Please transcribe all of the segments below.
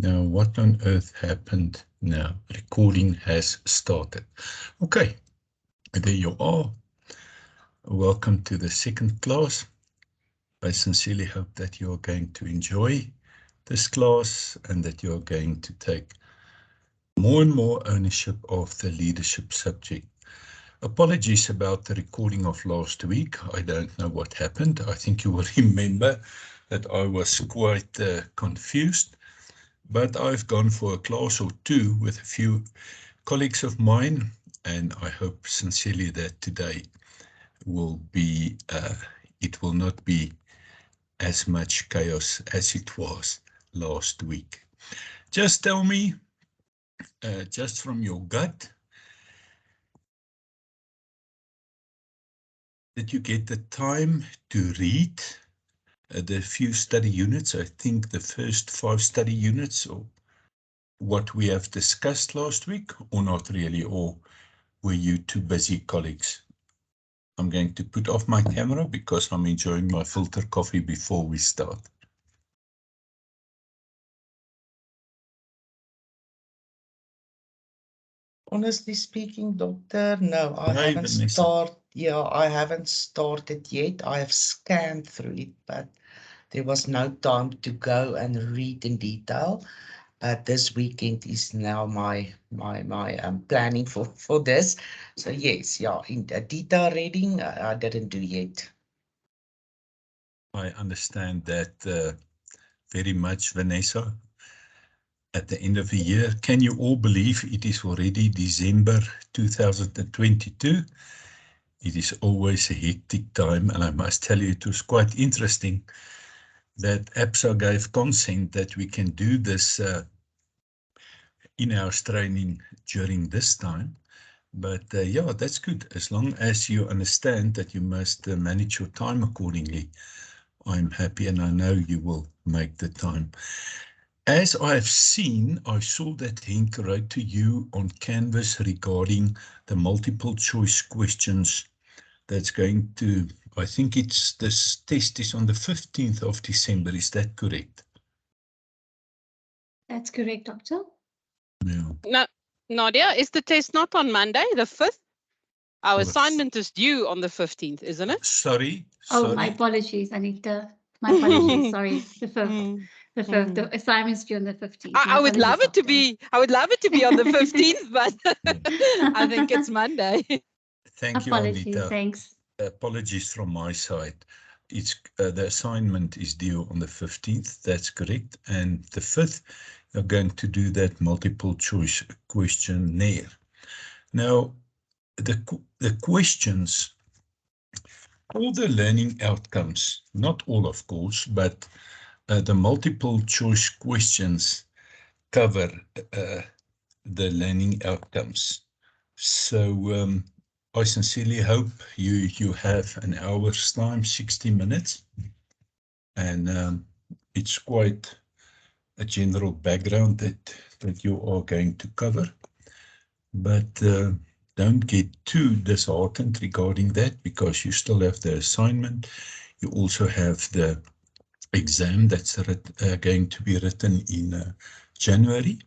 Now, what on earth happened now? Recording has started. Okay, there you are. Welcome to the second class. I sincerely hope that you are going to enjoy this class and that you are going to take more and more ownership of the leadership subject. Apologies about the recording of last week. I don't know what happened. I think you will remember that I was quite confused. But I've gone for a class or two with a few colleagues of mine, and I hope sincerely that today will be, it will not be as much chaos as it was last week. Just tell me, just from your gut, did you get the time to read the few study units? I think the first 5 study units, or what we have discussed last week, or not really, or were you too busy, colleagues? I'm going to put off my camera because I'm enjoying my filter coffee before we start. Honestly speaking, Doctor, no, I Hey, haven't Vanessa. I haven't started yet. I have scanned through it, but there was no time to go and read in detail. But this weekend is now my planning for this. So yes, yeah, in detail reading, I didn't do yet. I understand that very much, Vanessa. At the end of the year, can you all believe it is already December 2022? It is always a hectic time, and I must tell you, it was quite interesting that APSA gave consent that we can do this in-house training during this time. But yeah, that's good. As long as you understand that you must manage your time accordingly, I'm happy, and I know you will make the time. As I've seen, I saw that Henk wrote to you on Canvas regarding the multiple choice questions that's going to, I think it's, this test is on the 15th of December. Is that correct? That's correct, Doctor. Yeah. No, Nadia, is the test not on Monday, the 5th? Our Oh, assignment is due on the 15th, isn't it? Sorry. Oh, my apologies, Anita. My apologies. Sorry, the 5th. The 5th. The assignment's due on the 15th. I would love it to be. I would love it to be on the 15th, but I think it's Monday. Thank you, Apologies. Anita. Thanks. Apologies from my side. It's the assignment is due on the 15th. That's correct. And the 5th, you're going to do that multiple choice questionnaire. Now, the questions, all the learning outcomes, not all, of course, but the multiple choice questions cover the learning outcomes. So I sincerely hope you have an hour's time, 60 minutes, and it's quite a general background that you are going to cover. But don't get too disheartened regarding that, because you still have the assignment. You also have the exam that's going to be written in January.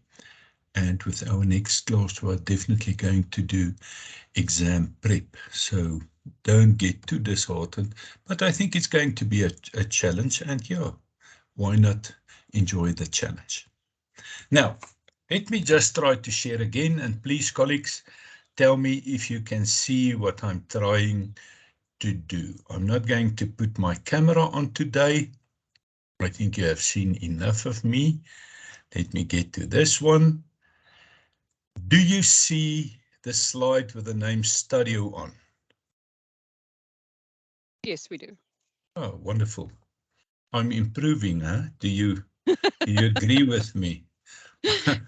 And with our next class, we're definitely going to do exam prep. So don't get too disheartened. But I think it's going to be a challenge. And yeah, why not enjoy the challenge? Now, let me just try to share again. And please, colleagues, tell me if you can see what I'm trying to do. I'm not going to put my camera on today. I think you have seen enough of me. Let me get to this one. Do you see the slide with the name Stadio on? Yes, we do. Oh, wonderful. I'm improving, huh? Do you agree with me?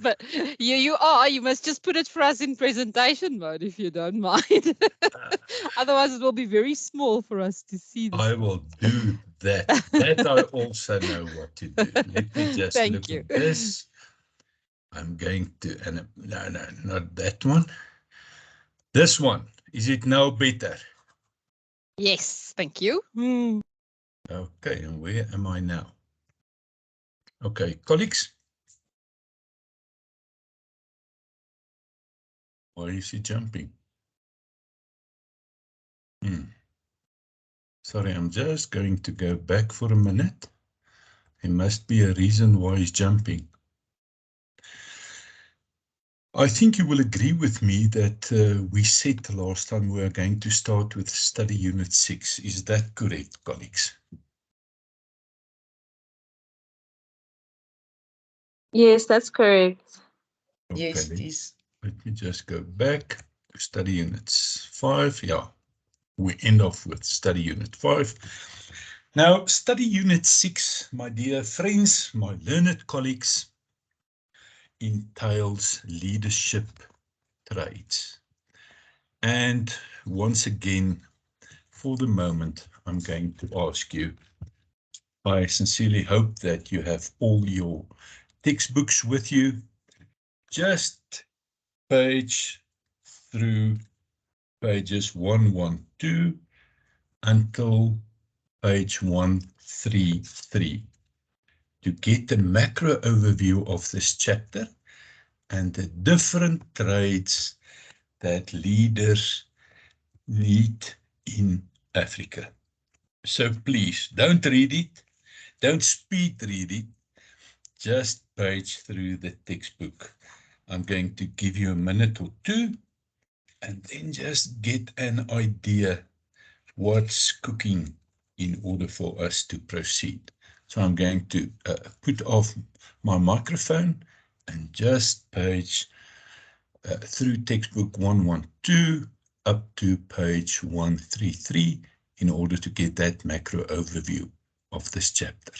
But you are. You must just put it for us in presentation mode, if you don't mind. Otherwise, it will be very small for us to see this. I will do that. That I also know what to do. Let me just look at this. I'm going to, and no, not that one. This one. Is it now better? Yes, thank you. Okay, and where am I now? Okay, colleagues, Why is he jumping? Sorry, I'm just going to go back for a minute. There must be a reason why he's jumping. I think you will agree with me that we said last time we are going to start with study unit 6. Is that correct, colleagues? Yes, that's correct. Yes, Okay, it is. let me just go back to study units 5. Yeah, we end off with study unit 5. Now, study unit 6, my dear friends, my learned colleagues, entails leadership traits. And once again, for the moment, I'm going to ask you, I sincerely hope that you have all your textbooks with you. Just page through pages 112 until page 133 to get a macro overview of this chapter and the different traits that leaders need in Africa. So please don't read it, don't speed read it, just page through the textbook. I'm going to give you a minute or two and then just get an idea what's cooking in order for us to proceed. So I'm going to put off my microphone and just page through textbook 112 up to page 133 in order to get that macro overview of this chapter.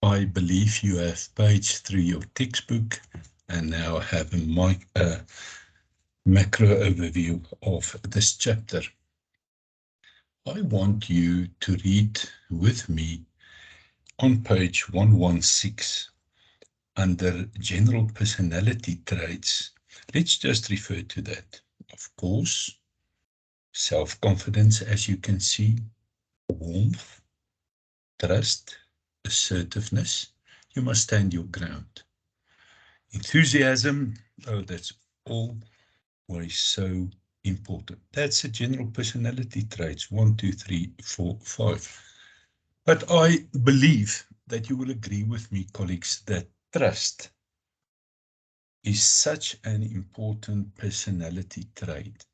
I believe you have paged through your textbook and now have a macro overview of this chapter. I want you to read with me on page 116 under general personality traits. Let's just refer to that. Of course, self-confidence, as you can see, warmth, trust, assertiveness. You must stand your ground. Enthusiasm, oh, that's always so important. That's a general personality traits, 1, 2, 3, 4, 5. But I believe that you will agree with me, colleagues, that trust is such an important personality trait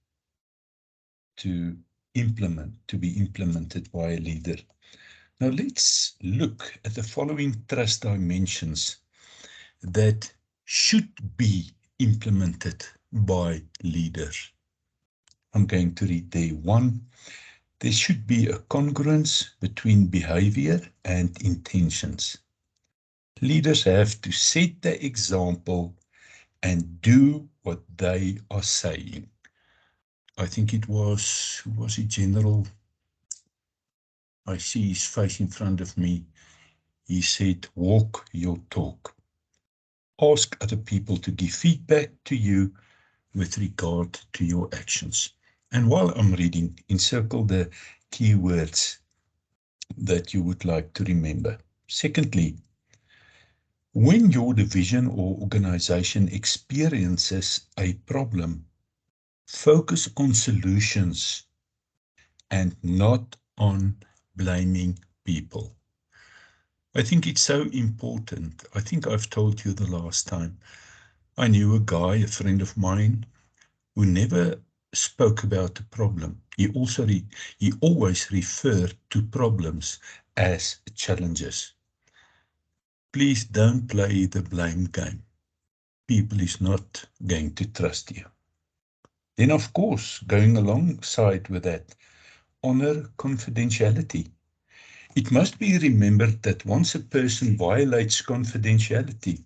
to be implemented by a leader. Now let's look at the following trust dimensions that should be implemented by leaders. I'm going to read there. 1, there should be a congruence between behavior and intentions. Leaders have to set the example and do what they are saying. I think it was it General? I see his face in front of me. He said, walk your talk. Ask other people to give feedback to you with regard to your actions. And while I'm reading, encircle the keywords that you would like to remember. Secondly, when your division or organization experiences a problem, focus on solutions and not on blaming people. I think it's so important. I think I've told you the last time. I knew a guy, a friend of mine, who never spoke about the problem. He always referred to problems as challenges. Please don't play the blame game. People is not going to trust you. Then, of course, going alongside with that, honor confidentiality. It must be remembered that once a person violates confidentiality,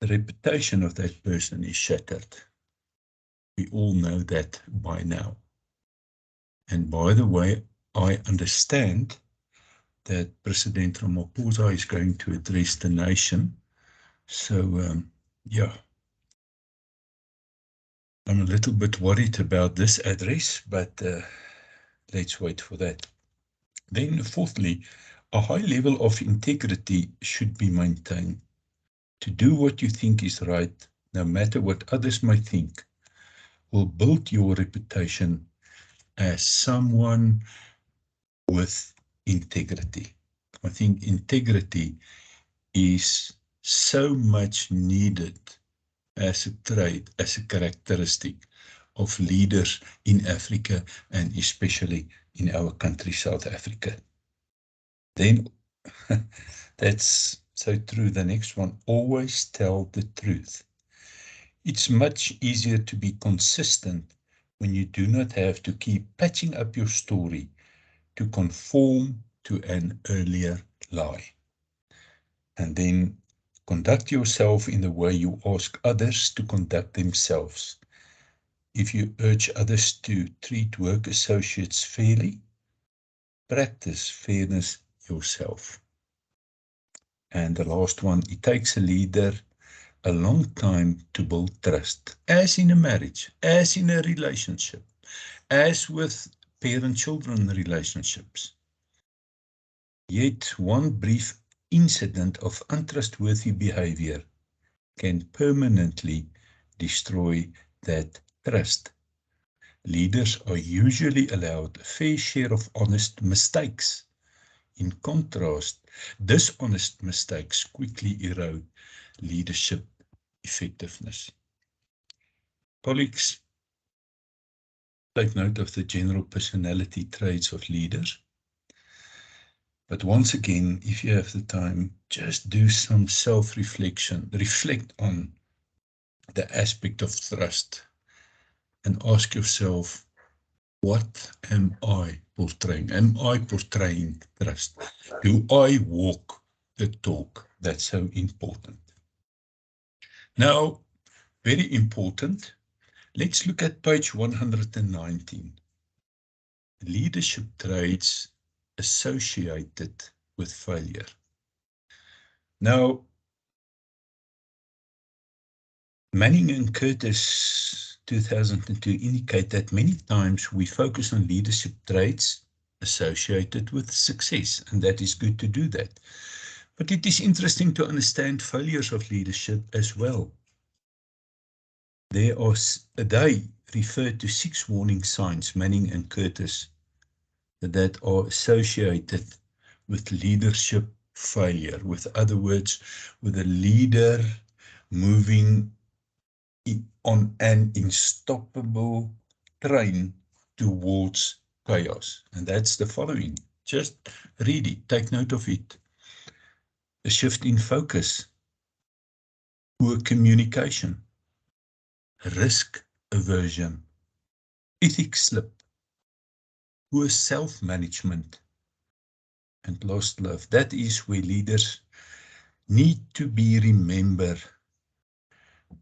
the reputation of that person is shattered. We all know that by now. And by the way, I understand that President Ramaphosa is going to address the nation. So, yeah, I'm a little bit worried about this address, but let's wait for that. Then, fourthly, a high level of integrity should be maintained. To do what you think is right, no matter what others might think, will build your reputation as someone with integrity. I think integrity is so much needed as a trait, as a characteristic of leaders in Africa and especially in our country, South Africa. Then, that's so true. The next one, always tell the truth. It's much easier to be consistent when you do not have to keep patching up your story to conform to an earlier lie. And then conduct yourself in the way you ask others to conduct themselves. If you urge others to treat work associates fairly, practice fairness yourself. And the last one, it takes a leader a long time to build trust, as in a marriage, as in a relationship, as with parent-children relationships. Yet one brief incident of untrustworthy behavior can permanently destroy that trust. Leaders are usually allowed a fair share of honest mistakes. In contrast, dishonest mistakes quickly erode leadership effectiveness. Colleagues, take note of the general personality traits of leaders. But once again, if you have the time, just do some self-reflection. Reflect on the aspect of trust and ask yourself, what am I portraying? Am I portraying trust? Do I walk the talk? That's so important. Now, very important, let's look at page 119. Leadership traits associated with failure. Now, Manning and Curtis 2002 indicate that many times we focus on leadership traits associated with success, and that is good to do that. But it is interesting to understand failures of leadership as well. They refer to 6 warning signs, Manning and Curtis, that are associated with leadership failure. With other words, with a leader moving on an unstoppable train towards chaos. And that's the following. Just read it, take note of it. A shift in focus, poor communication, risk aversion, ethics slip, poor self-management, and lost love. That is where leaders need to be remember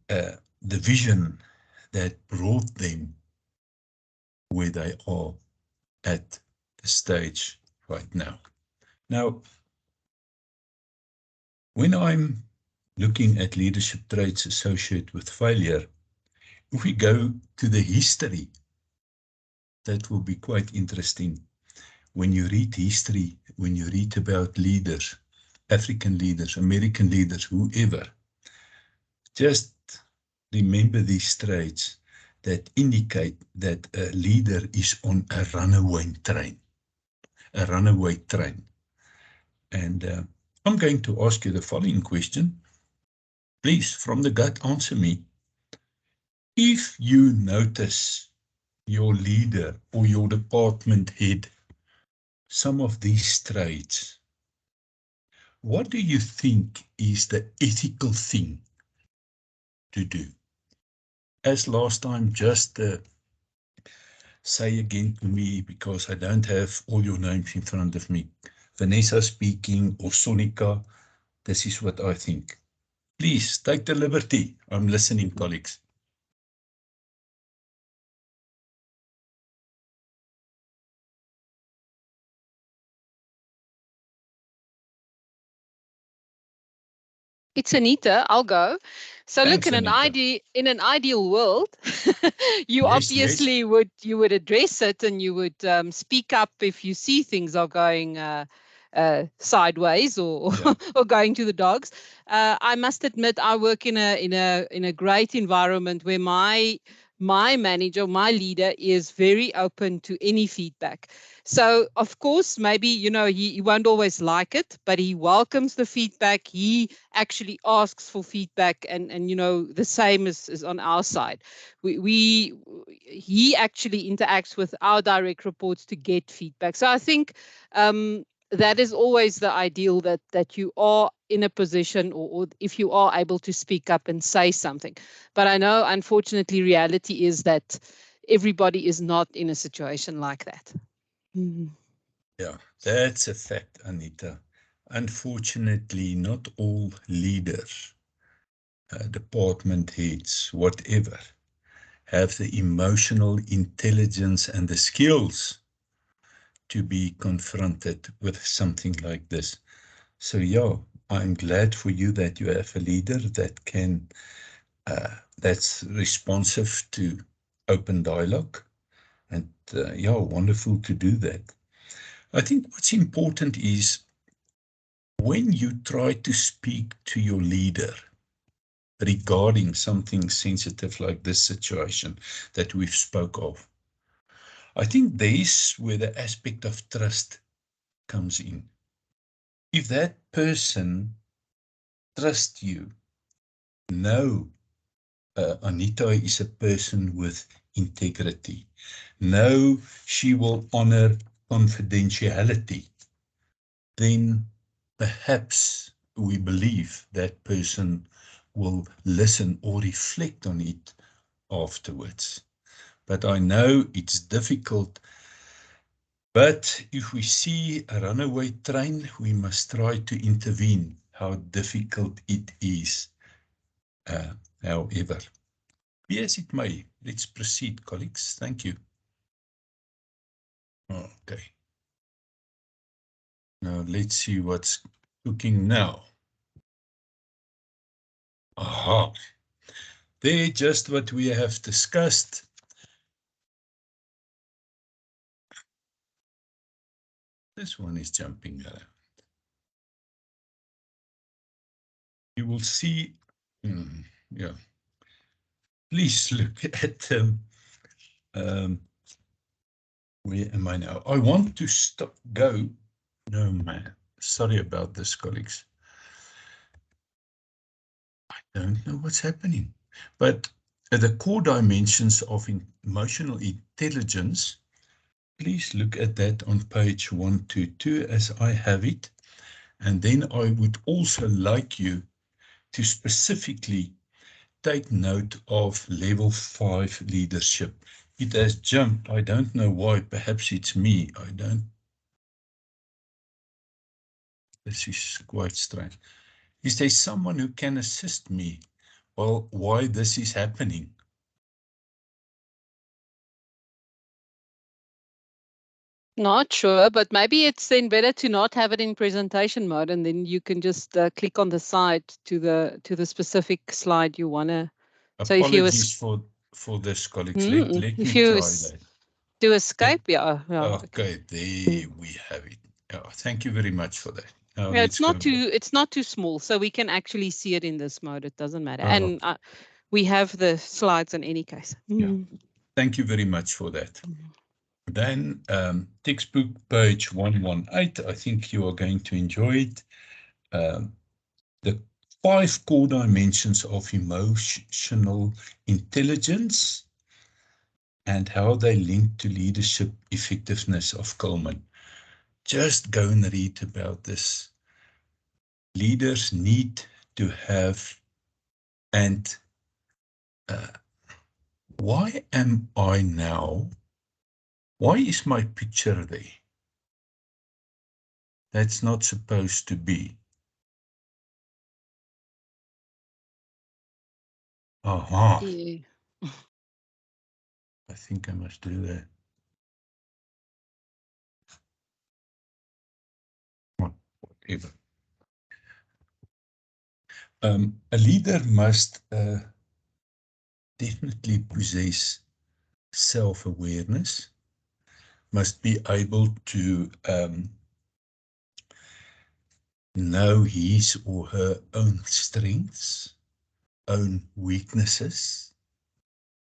the vision that brought them where they are at the stage right now. Now, when I'm looking at leadership traits associated with failure, if we go to the history, that will be quite interesting. When you read history, when you read about leaders, African leaders, American leaders, whoever, just remember these traits that indicate that a leader is on a runaway train. And I'm going to ask you the following question. Please, from the gut, answer me. If you notice your leader or your department head some of these traits, what do you think is the ethical thing to do? As last time, just say again to me, because I don't have all your names in front of me. Vanessa speaking or Sonika, this is what I think. Please take the liberty. I'm listening, colleagues. It's Anita. I'll go. So Thanks, look, Anita. in an ideal world, you Yes, obviously would address it, and you would speak up if you see things are going sideways or Yeah. or going to the dogs. I must admit, I work in a great environment where my manager, my leader, is very open to any feedback. So, of course, maybe, he won't always like it, but he welcomes the feedback. He actually asks for feedback, and the same is on our side. He actually interacts with our direct reports to get feedback. So I think that is always the ideal, that you are in a position, or if you are able to speak up and say something. But I know, unfortunately, reality is that everybody is not in a situation like that. Yeah, that's a fact, Anita. Unfortunately, not all leaders, department heads, whatever, have the emotional intelligence and the skills to be confronted with something like this. So yeah, I'm glad for you that you have a leader that can, that's responsive to open dialogue. And yeah, wonderful to do that. I think what's important is when you try to speak to your leader regarding something sensitive like this situation that we've spoke of, I think there's where the aspect of trust comes in. If that person trusts you, know Anita is a person with integrity. Know she will honor confidentiality. Then perhaps we believe that person will listen or reflect on it afterwards. But I know it's difficult. But if we see a runaway train, we must try to intervene, how difficult it is. However, be as it may, let's proceed, colleagues. Thank you. Okay. Now let's see what's cooking now. Aha. There, just what we have discussed. This one is jumping around. You will see, yeah. Please look at where am I now? I want to go. No, man. Sorry about this, colleagues. I don't know what's happening. But the core dimensions of emotional intelligence, please look at that on page 122 as I have it. And then I would also like you to specifically take note of level 5 leadership. It has jumped. I don't know why. Perhaps it's me. This is quite strange. Is there someone who can assist me? Well, why this is happening? Not sure, but maybe it's then better to not have it in presentation mode, and then you can just click on the side to the specific slide you want to. So if you for this, colleagues. Let if me you try that. do escape, yeah. Okay, there we have it. Thank you very much for that. Yeah, it's not too small, so we can actually see it in this mode. It doesn't matter, and we have the slides in any case. Yeah, thank you very much for that. Then textbook page 118. I think you are going to enjoy it. The 5 core dimensions of emotional intelligence and how they link to leadership effectiveness of Coleman. Just go and read about this. Leaders need to have, and why am I now? Why is my picture there? That's not supposed to be. Aha. Yeah. I think I must do that. Whatever. A leader must definitely possess self-awareness, must be able to know his or her own strengths, own weaknesses,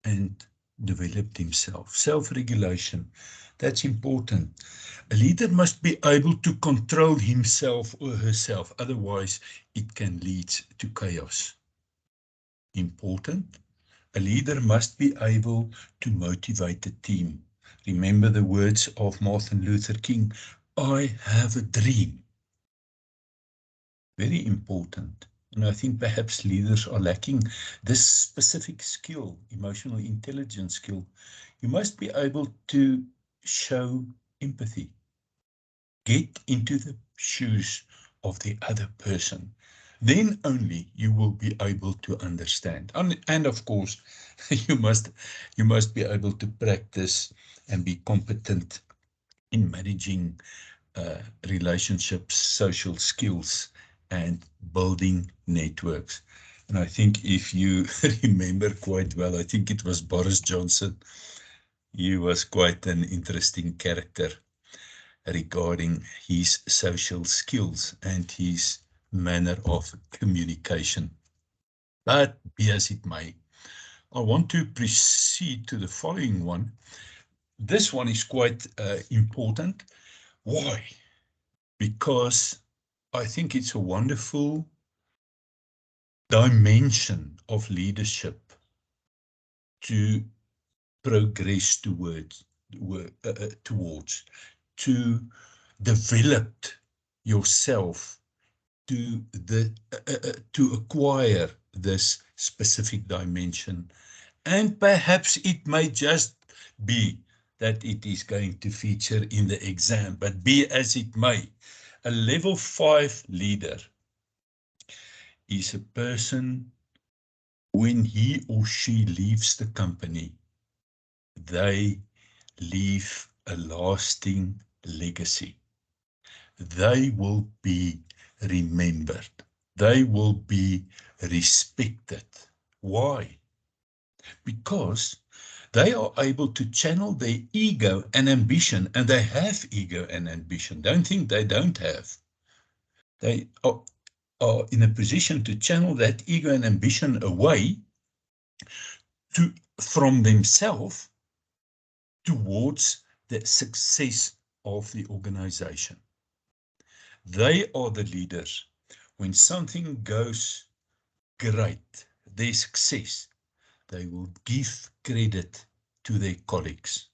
and develop himself. Self-regulation, that's important. A leader must be able to control himself or herself, otherwise it can lead to chaos. Important. A leader must be able to motivate a team. Remember the words of Martin Luther King, I have a dream. Very important. And I think perhaps leaders are lacking this specific skill, emotional intelligence skill. You must be able to show empathy. Get into the shoes of the other person. Then only you will be able to understand. And of course, you must be able to practice and be competent in managing relationships, social skills, and building networks. And I think if you remember quite well, I think it was Boris Johnson. He was quite an interesting character regarding his social skills and his manner of communication. But be as it may, I want to proceed to the following one. This one is quite important. Why? Because I think it's a wonderful dimension of leadership to progress towards, to develop yourself to acquire this specific dimension. And perhaps it may just be that it is going to feature in the exam, but be as it may, a level 5 leader is a person, when he or she leaves the company, they leave a lasting legacy. They will be remembered. They will be respected. Why? Because they are able to channel their ego and ambition, and they have ego and ambition. Don't think they don't have. They are in a position to channel that ego and ambition away from themselves towards the success of the organization. They are the leaders. When something goes great, their success, they will give credit to their colleagues.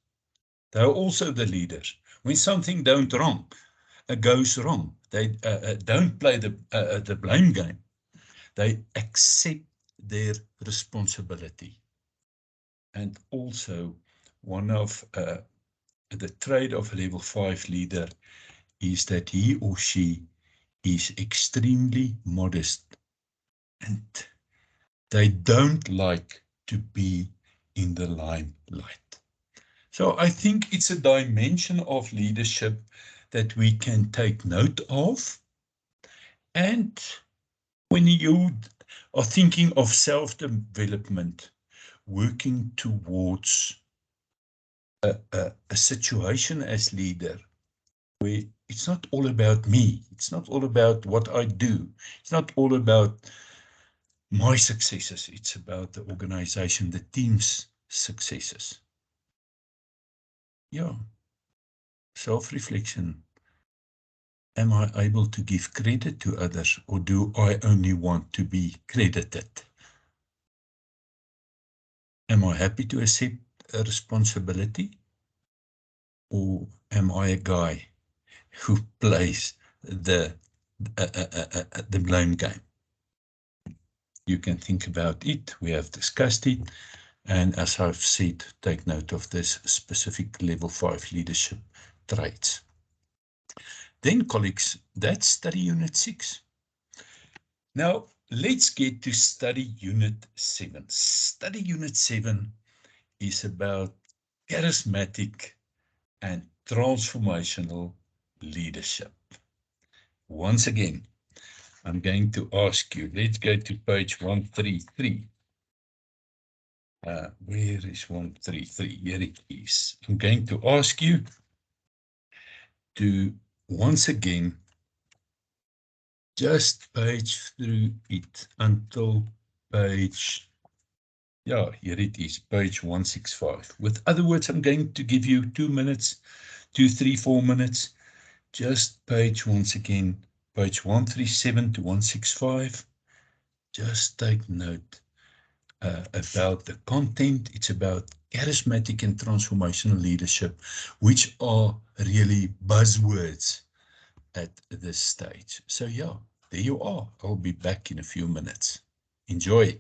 They are also the leaders. When something goes wrong, they don't play the blame game. They accept their responsibility. And also, one of the trait of a level 5 leader is that he or she is extremely modest, and they don't like to be in the limelight. So I think it's a dimension of leadership that we can take note of. And when you are thinking of self-development, working towards a situation as leader where it's not all about me, it's not all about what I do, it's not all about my successes, it's about the organization, the team's successes. Yeah, self-reflection. Am I able to give credit to others, or do I only want to be credited? Am I happy to accept a responsibility, or am I a guy who plays the blame game? You can think about it. We have discussed it. And as I've said, take note of this specific level 5 leadership traits. Then, colleagues, that's study unit 6. Now, let's get to study unit 7. Study unit 7 is about charismatic and transformational leadership. Once again, I'm going to ask you, let's go to page 133. Where is 133? Here it is. I'm going to ask you to once again just page through it until page, yeah, here it is, page 165. With other words, I'm going to give you 2 minutes, 2, 3, 4 minutes. Just page once again, page 137 to 165. Just take note about the content. It's about charismatic and transformational leadership, which are really buzzwords at this stage. So yeah, there you are. I'll be back in a few minutes. Enjoy.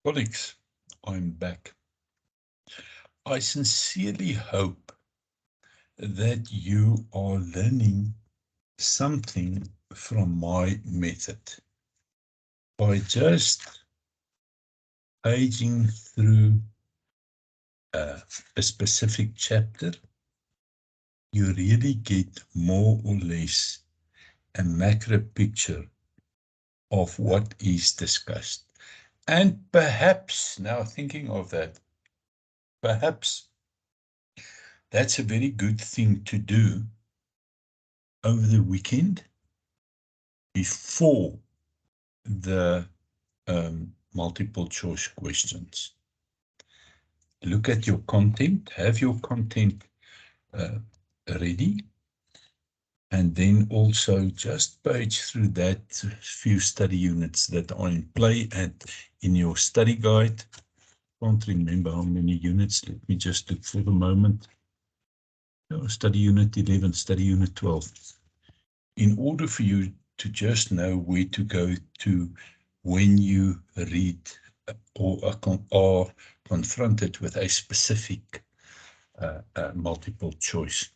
Colleagues, I'm back. I sincerely hope that you are learning something from my method. by just paging through a specific chapter, you really get more or less a macro picture of what is discussed. And perhaps, now thinking of that, perhaps that's a very good thing to do over the weekend before the multiple choice questions. Look at your content, have your content ready, and then also just page through that few study units that are in play and in your study guide. Can't remember how many units. Let me just look for the moment. Study unit 11, study unit 12. In order for you to just know where to go to when you read or are confronted with a specific multiple choice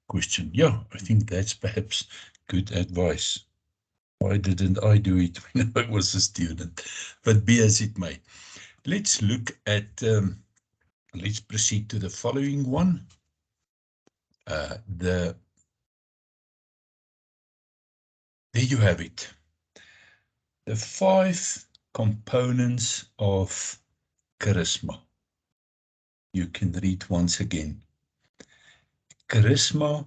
question. Yeah, I think that's perhaps good advice. Why didn't I do it when I was a student? But be as it may. Let's look at, let's proceed to the following one. There you have it. The 5 components of charisma. You can read once again. Charisma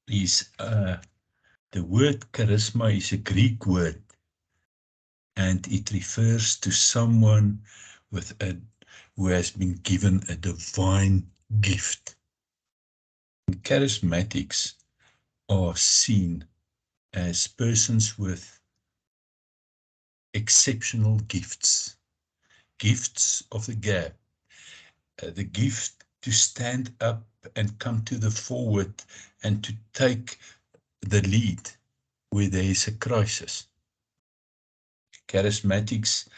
is, the word charisma is a Greek word, and it refers to someone who has been given a divine gift. And charismatics are seen as persons with exceptional gifts, gifts of the gap, the gift to stand up and come to the forward and to take the lead where there is a crisis. Charismatics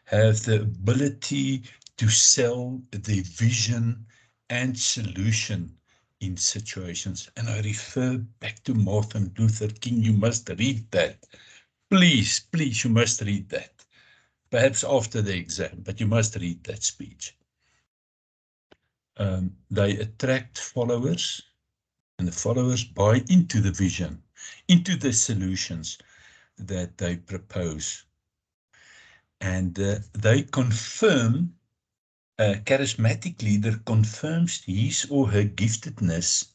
have the ability to sell their vision and solution in situations. And I refer back to Martin Luther King. You must read that. Please, please, you must read that. Perhaps after the exam, but you must read that speech. They attract followers, and the followers buy into the vision, into the solutions that they propose. And they confirm, a charismatic leader confirms his or her giftedness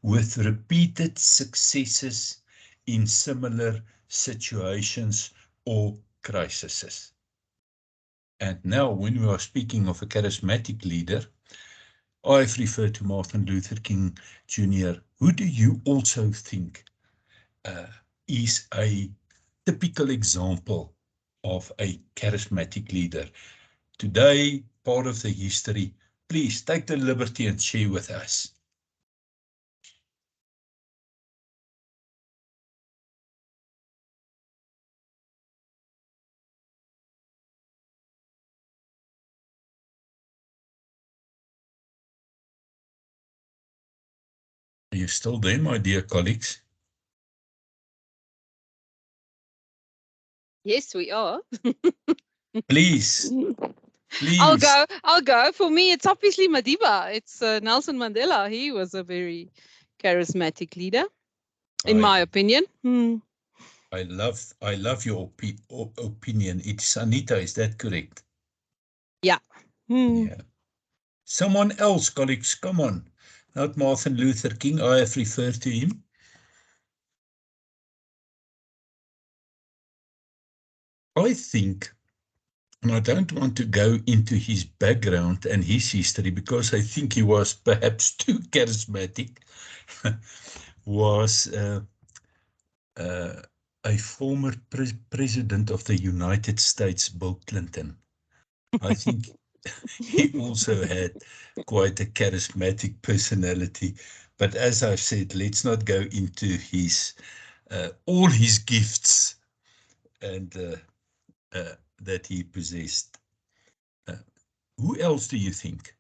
with repeated successes in similar situations or crises. And now, when we are speaking of a charismatic leader, I've referred to Martin Luther King Jr. Who do you also think is a typical example of a charismatic leader? Today, part of the history, please take the liberty and share with us. Are you still there, my dear colleagues? Yes, we are. Please, I'll please. go. I'll go. For me, it's obviously Madiba. It's Nelson Mandela. He was a very charismatic leader, in my opinion. I love your opinion. It's Anita, is that correct? Yeah. Yeah. Someone else, colleagues, come on. Not Martin Luther King, I have referred to him. I think, and I don't want to go into his background and his history because I think he was perhaps too charismatic, was a former president of the United States, Bill Clinton. I think he also had quite a charismatic personality. But as I've said, let's not go into his all his gifts and that he possessed. Who else do you think?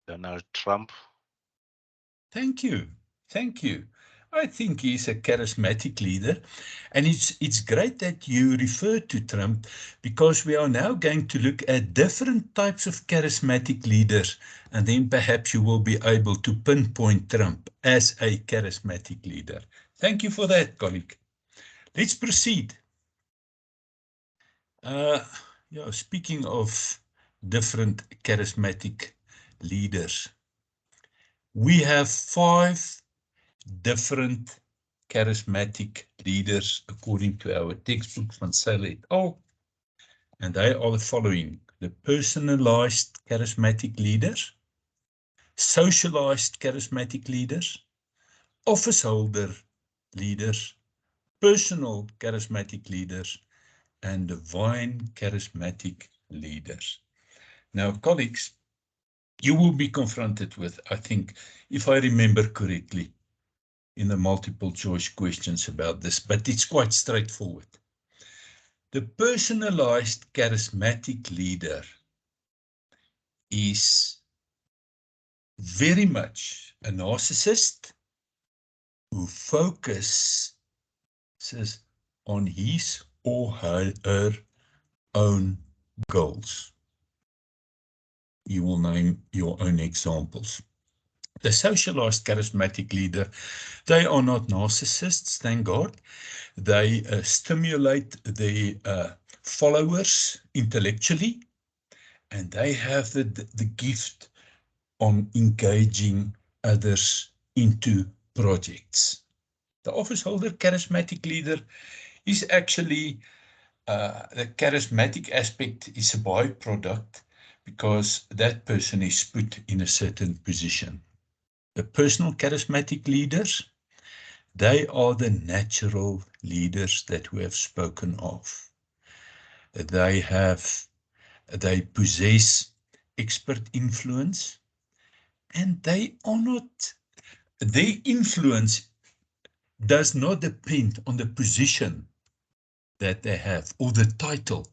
Donald Trump. Thank you. Thank you. I think he's a charismatic leader. And it's great that you refer to Trump, because we are now going to look at different types of charismatic leaders. And then perhaps you will be able to pinpoint Trump as a charismatic leader. Thank you for that, colleague. Let's proceed. Yeah, speaking of different charismatic leaders, we have 5 different charismatic leaders according to our textbook van Sayle et al. And they are the following: the personalized charismatic leaders, socialized charismatic leaders, office holder leaders, personal charismatic leaders, and divine charismatic leaders. Now, colleagues, you will be confronted with, I think, if I remember correctly, in the multiple choice questions about this, but it's quite straightforward. The personalized charismatic leader is very much a narcissist who focuses on his or her own goals. You will name your own examples. The socialized charismatic leader, they are not narcissists, thank God. They stimulate their followers intellectually, and they have the gift on engaging others into projects. The office holder charismatic leader is actually, the charismatic aspect is a byproduct because that person is put in a certain position. The personal charismatic leaders, they are the natural leaders that we have spoken of. They possess expert influence, and their influence does not depend on the position that they have or the title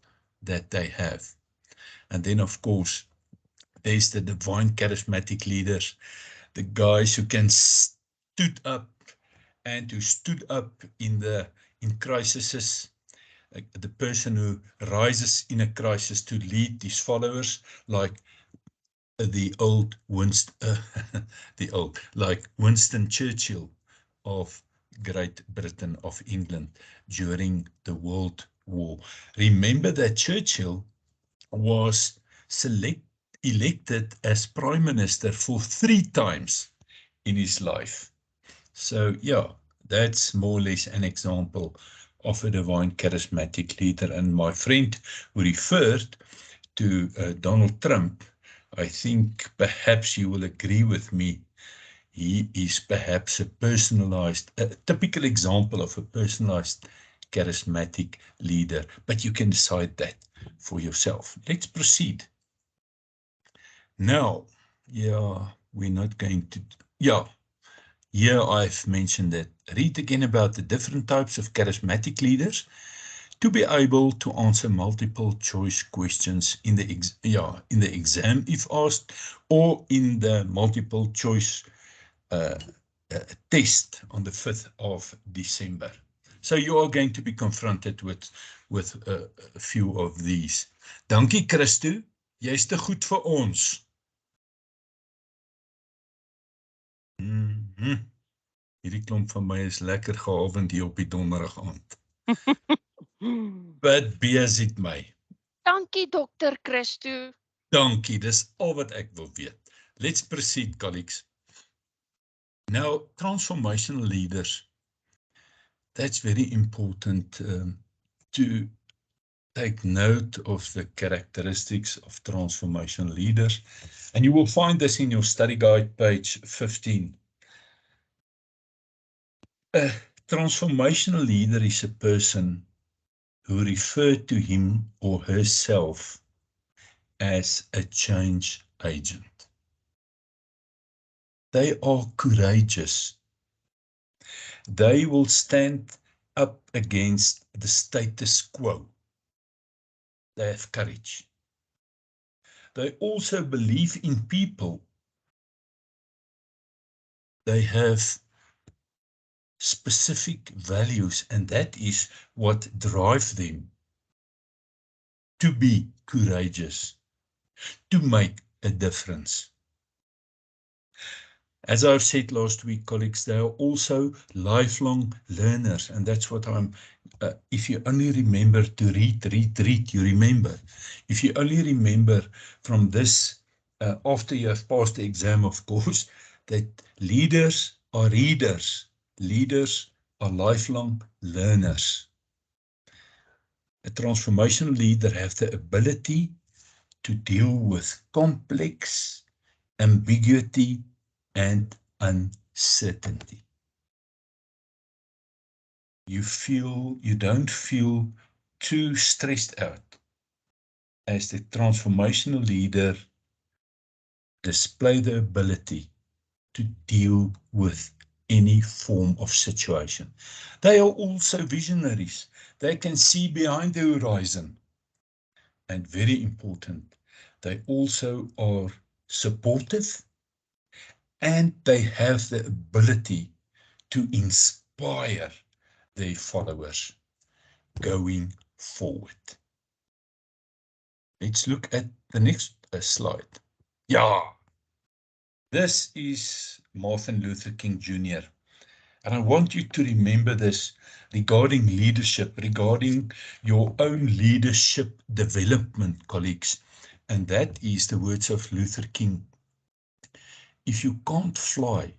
that they have. And then, of course, there's the divine charismatic leaders, the guys who can stood up and who stood up in crises, the person who rises in a crisis to lead his followers, like Winston Churchill of Great Britain, of England, during the World War. Remember that Churchill was elected as Prime Minister for 3 times in his life. So yeah, that's more or less an example of a divine charismatic leader. And my friend who referred to Donald Trump, I think perhaps you will agree with me, he is perhaps a typical example of a personalized charismatic leader, but you can decide that for yourself. Let's proceed. Now, we're not going to, here I've mentioned that. Read again about the different types of charismatic leaders to be able to answer multiple choice questions in the exam if asked, or in the multiple choice test on the 5th of December. So you are going to be confronted with a few of these. Dankie Christo, jy's te goed vir ons. Hierdie klomp van my is lekker gehavend hier op die donderdag aand. But besit my. Dankie Dr. Christo. Dankie, dis al wat ek wil weet. Let's proceed, colleagues. Now, transformational leaders, that's very important to take note of the characteristics of transformational leaders. And you will find this in your study guide, page 15. A transformational leader is a person who referred to him or herself as a change agent. They are courageous. They will stand up against the status quo. They have courage. They also believe in people. They have specific values, and that is what drives them to be courageous, to make a difference. As I've said last week, colleagues, they are also lifelong learners, and that's what if you only remember to read, you remember. If you only remember from this, after you have passed the exam, of course, that leaders are readers, leaders are lifelong learners. A transformational leader has the ability to deal with complex ambiguity and uncertainty. You don't feel too stressed out as the transformational leader display the ability to deal with any form of situation. They are also visionaries. They can see behind the horizon. And very important, they also are supportive, and they have the ability to inspire their followers going forward. Let's look at the next slide. Yeah, this is Martin Luther King Jr. And I want you to remember this regarding leadership, regarding your own leadership development, colleagues. And that is the words of Luther King. If you can't fly,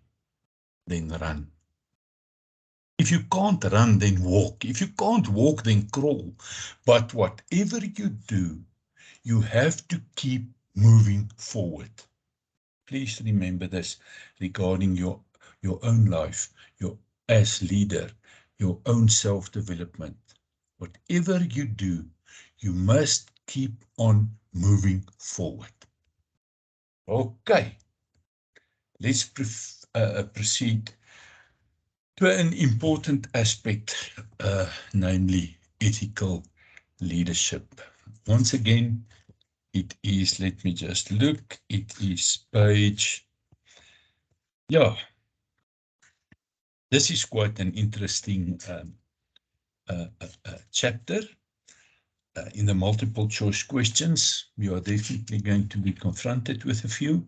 then run. If you can't run, then walk. If you can't walk, then crawl. But whatever you do, you have to keep moving forward. Please remember this regarding your own life, as leader, your own self-development. Whatever you do, you must keep on moving forward. Okay, let's proceed to an important aspect, namely ethical leadership. Once again, it is, let me just look, it is page, this is quite an interesting chapter. In the multiple choice questions, we are definitely going to be confronted with a few.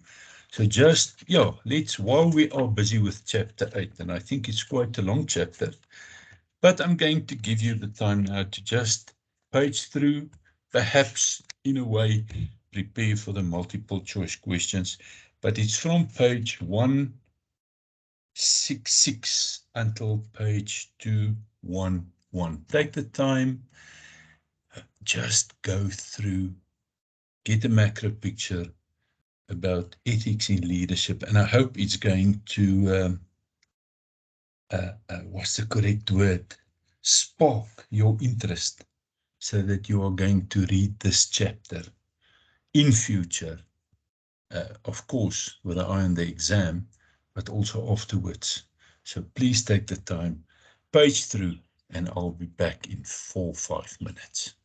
So just, while we are busy with chapter 8, and I think it's quite a long chapter, but I'm going to give you the time now to just page through, perhaps in a way, prepare for the multiple choice questions. But it's from page 166 until page 211. Take the time, just go through, get a macro picture about ethics in leadership, and I hope it's going to, what's the correct word, spark your interest so that you are going to read this chapter in future, of course, with an eye on the exam, but also afterwards. So please take the time, page through, and I'll be back in 4 or 5 minutes.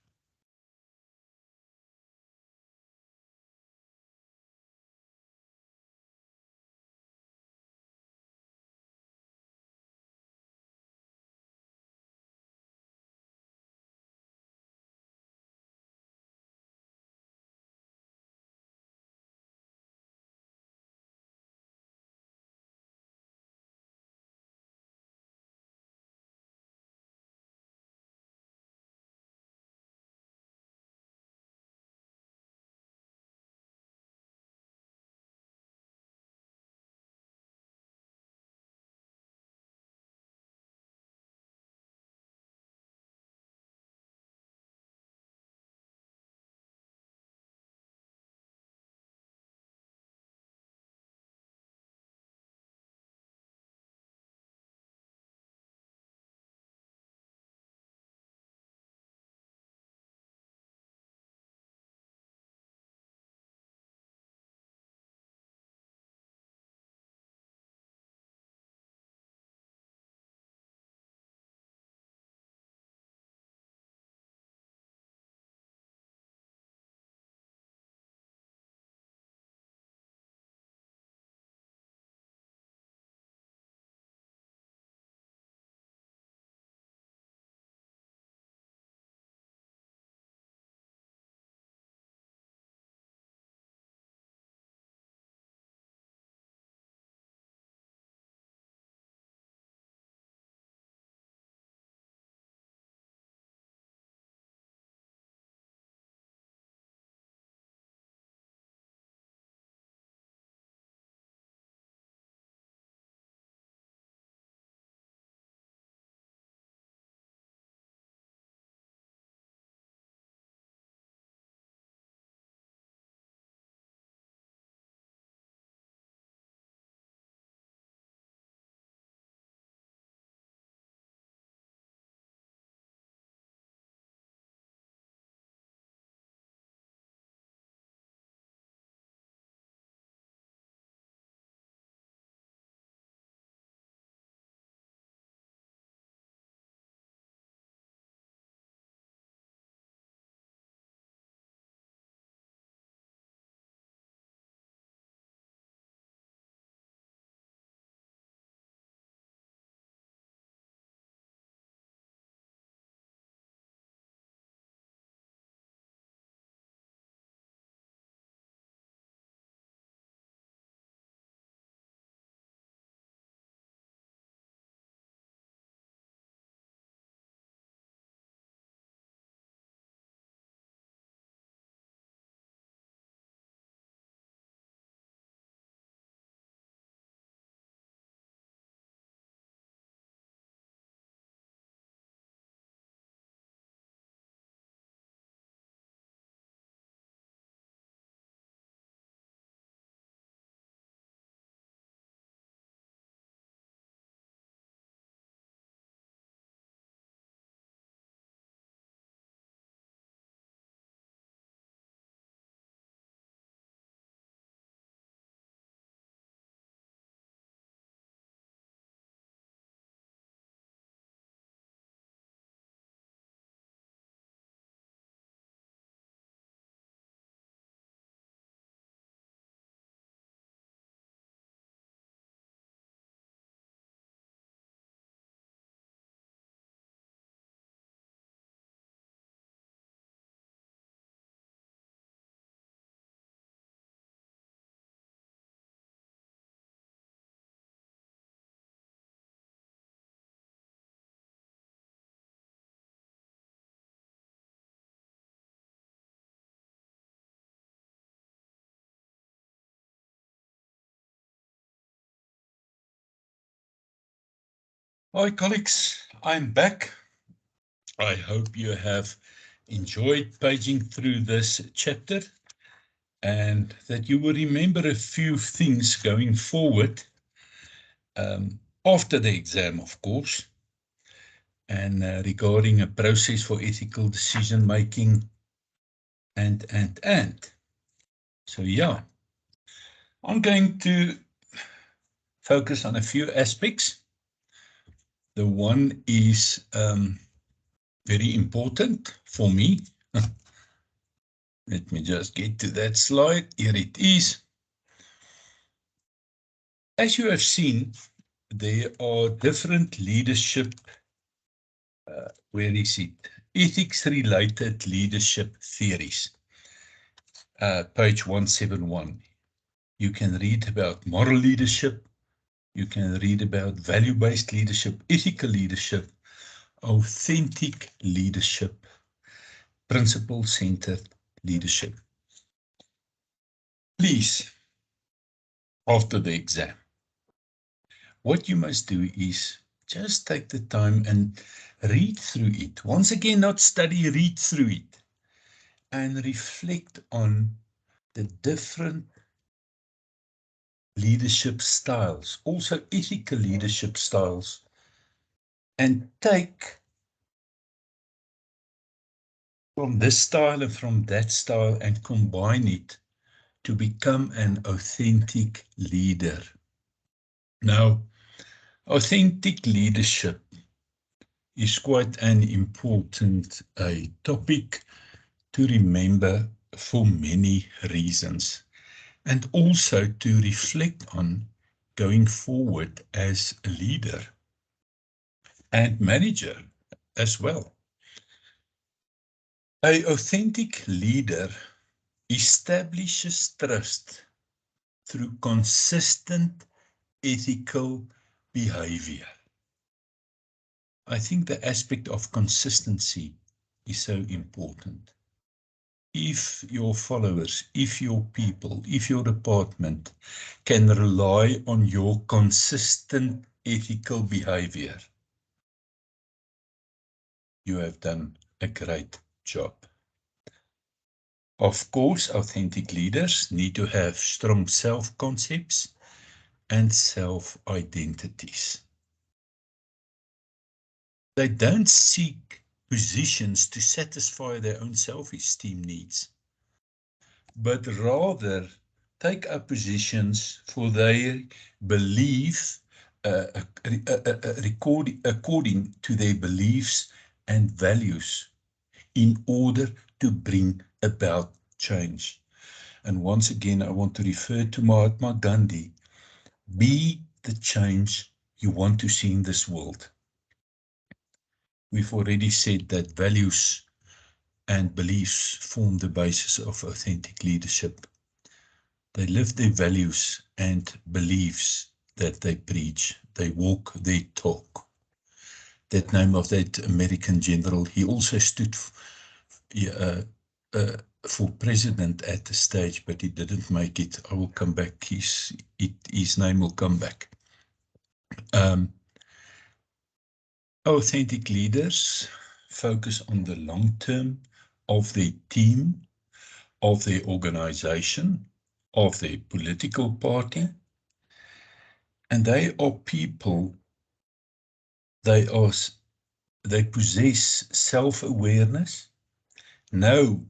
Hi, colleagues, I'm back. I hope you have enjoyed paging through this chapter and that you will remember a few things going forward after the exam, of course, and regarding a process for ethical decision making and. So, yeah, I'm going to focus on a few aspects. The one is very important for me. Let me just get to that slide. Here it is. As you have seen, there are different leadership, where is it? Ethics-related leadership theories. Page 171. You can read about moral leadership. You can read about value-based leadership, ethical leadership, authentic leadership, principle-centered leadership. Please, after the exam, what you must do is just take the time and read through it. Once again, not study, read through it and reflect on the different leadership styles, also ethical leadership styles, and take from this style and from that style and combine it to become an authentic leader. Now, authentic leadership is quite an important topic to remember for many reasons, and also to reflect on going forward as a leader and manager as well. An authentic leader establishes trust through consistent ethical behavior. I think the aspect of consistency is so important. If your followers, if your people, if your department can rely on your consistent ethical behavior, you have done a great job. Of course, authentic leaders need to have strong self-concepts and self-identities. They don't seek positions to satisfy their own self-esteem needs, but rather take up positions for their belief, according to their beliefs and values, in order to bring about change. And once again, I want to refer to Mahatma Gandhi. Be the change you want to see in this world. We've already said that values and beliefs form the basis of authentic leadership. They live their values and beliefs that they preach. They walk their talk. That name of that American general, he also stood for president at the stage, but he didn't make it. I will come back. His name will come back. Authentic leaders focus on the long term of their team, of their organization, of their political party, and they are people, they possess self-awareness. No,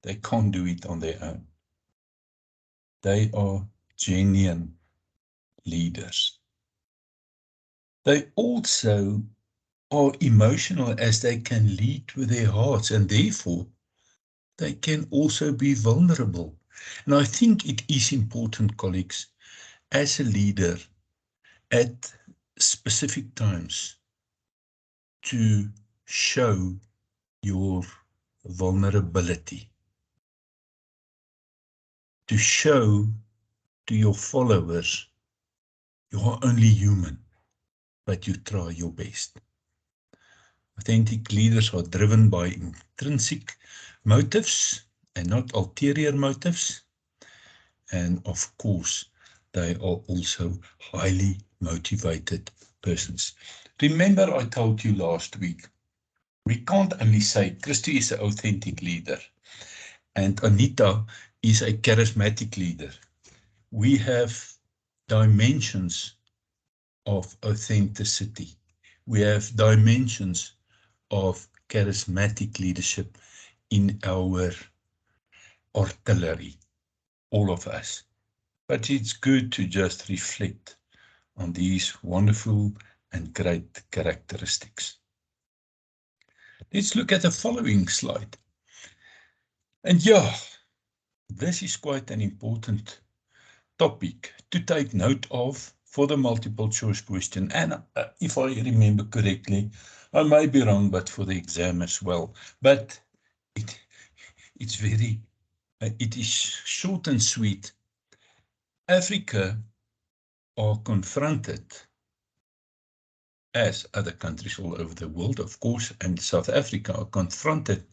they can't do it on their own. They are genuine leaders. They also are emotional, as they can lead with their hearts, and therefore they can also be vulnerable. And I think it is important, colleagues, as a leader at specific times to show your vulnerability, to show to your followers you are only human, but you try your best. Authentic leaders are driven by intrinsic motives and not ulterior motives. And of course, they are also highly motivated persons. Remember I told you last week, we can't only say Christo is an authentic leader and Anita is a charismatic leader. We have dimensions of authenticity. We have dimensions of charismatic leadership in our artillery, all of us. But it's good to just reflect on these wonderful and great characteristics. Let's look at the following slide. And yeah, this is quite an important topic to take note of for the multiple choice question. And if I remember correctly, I may be wrong, but for the exam as well. But it's very, it is short and sweet. Africa are confronted, as other countries all over the world, of course, and South Africa are confronted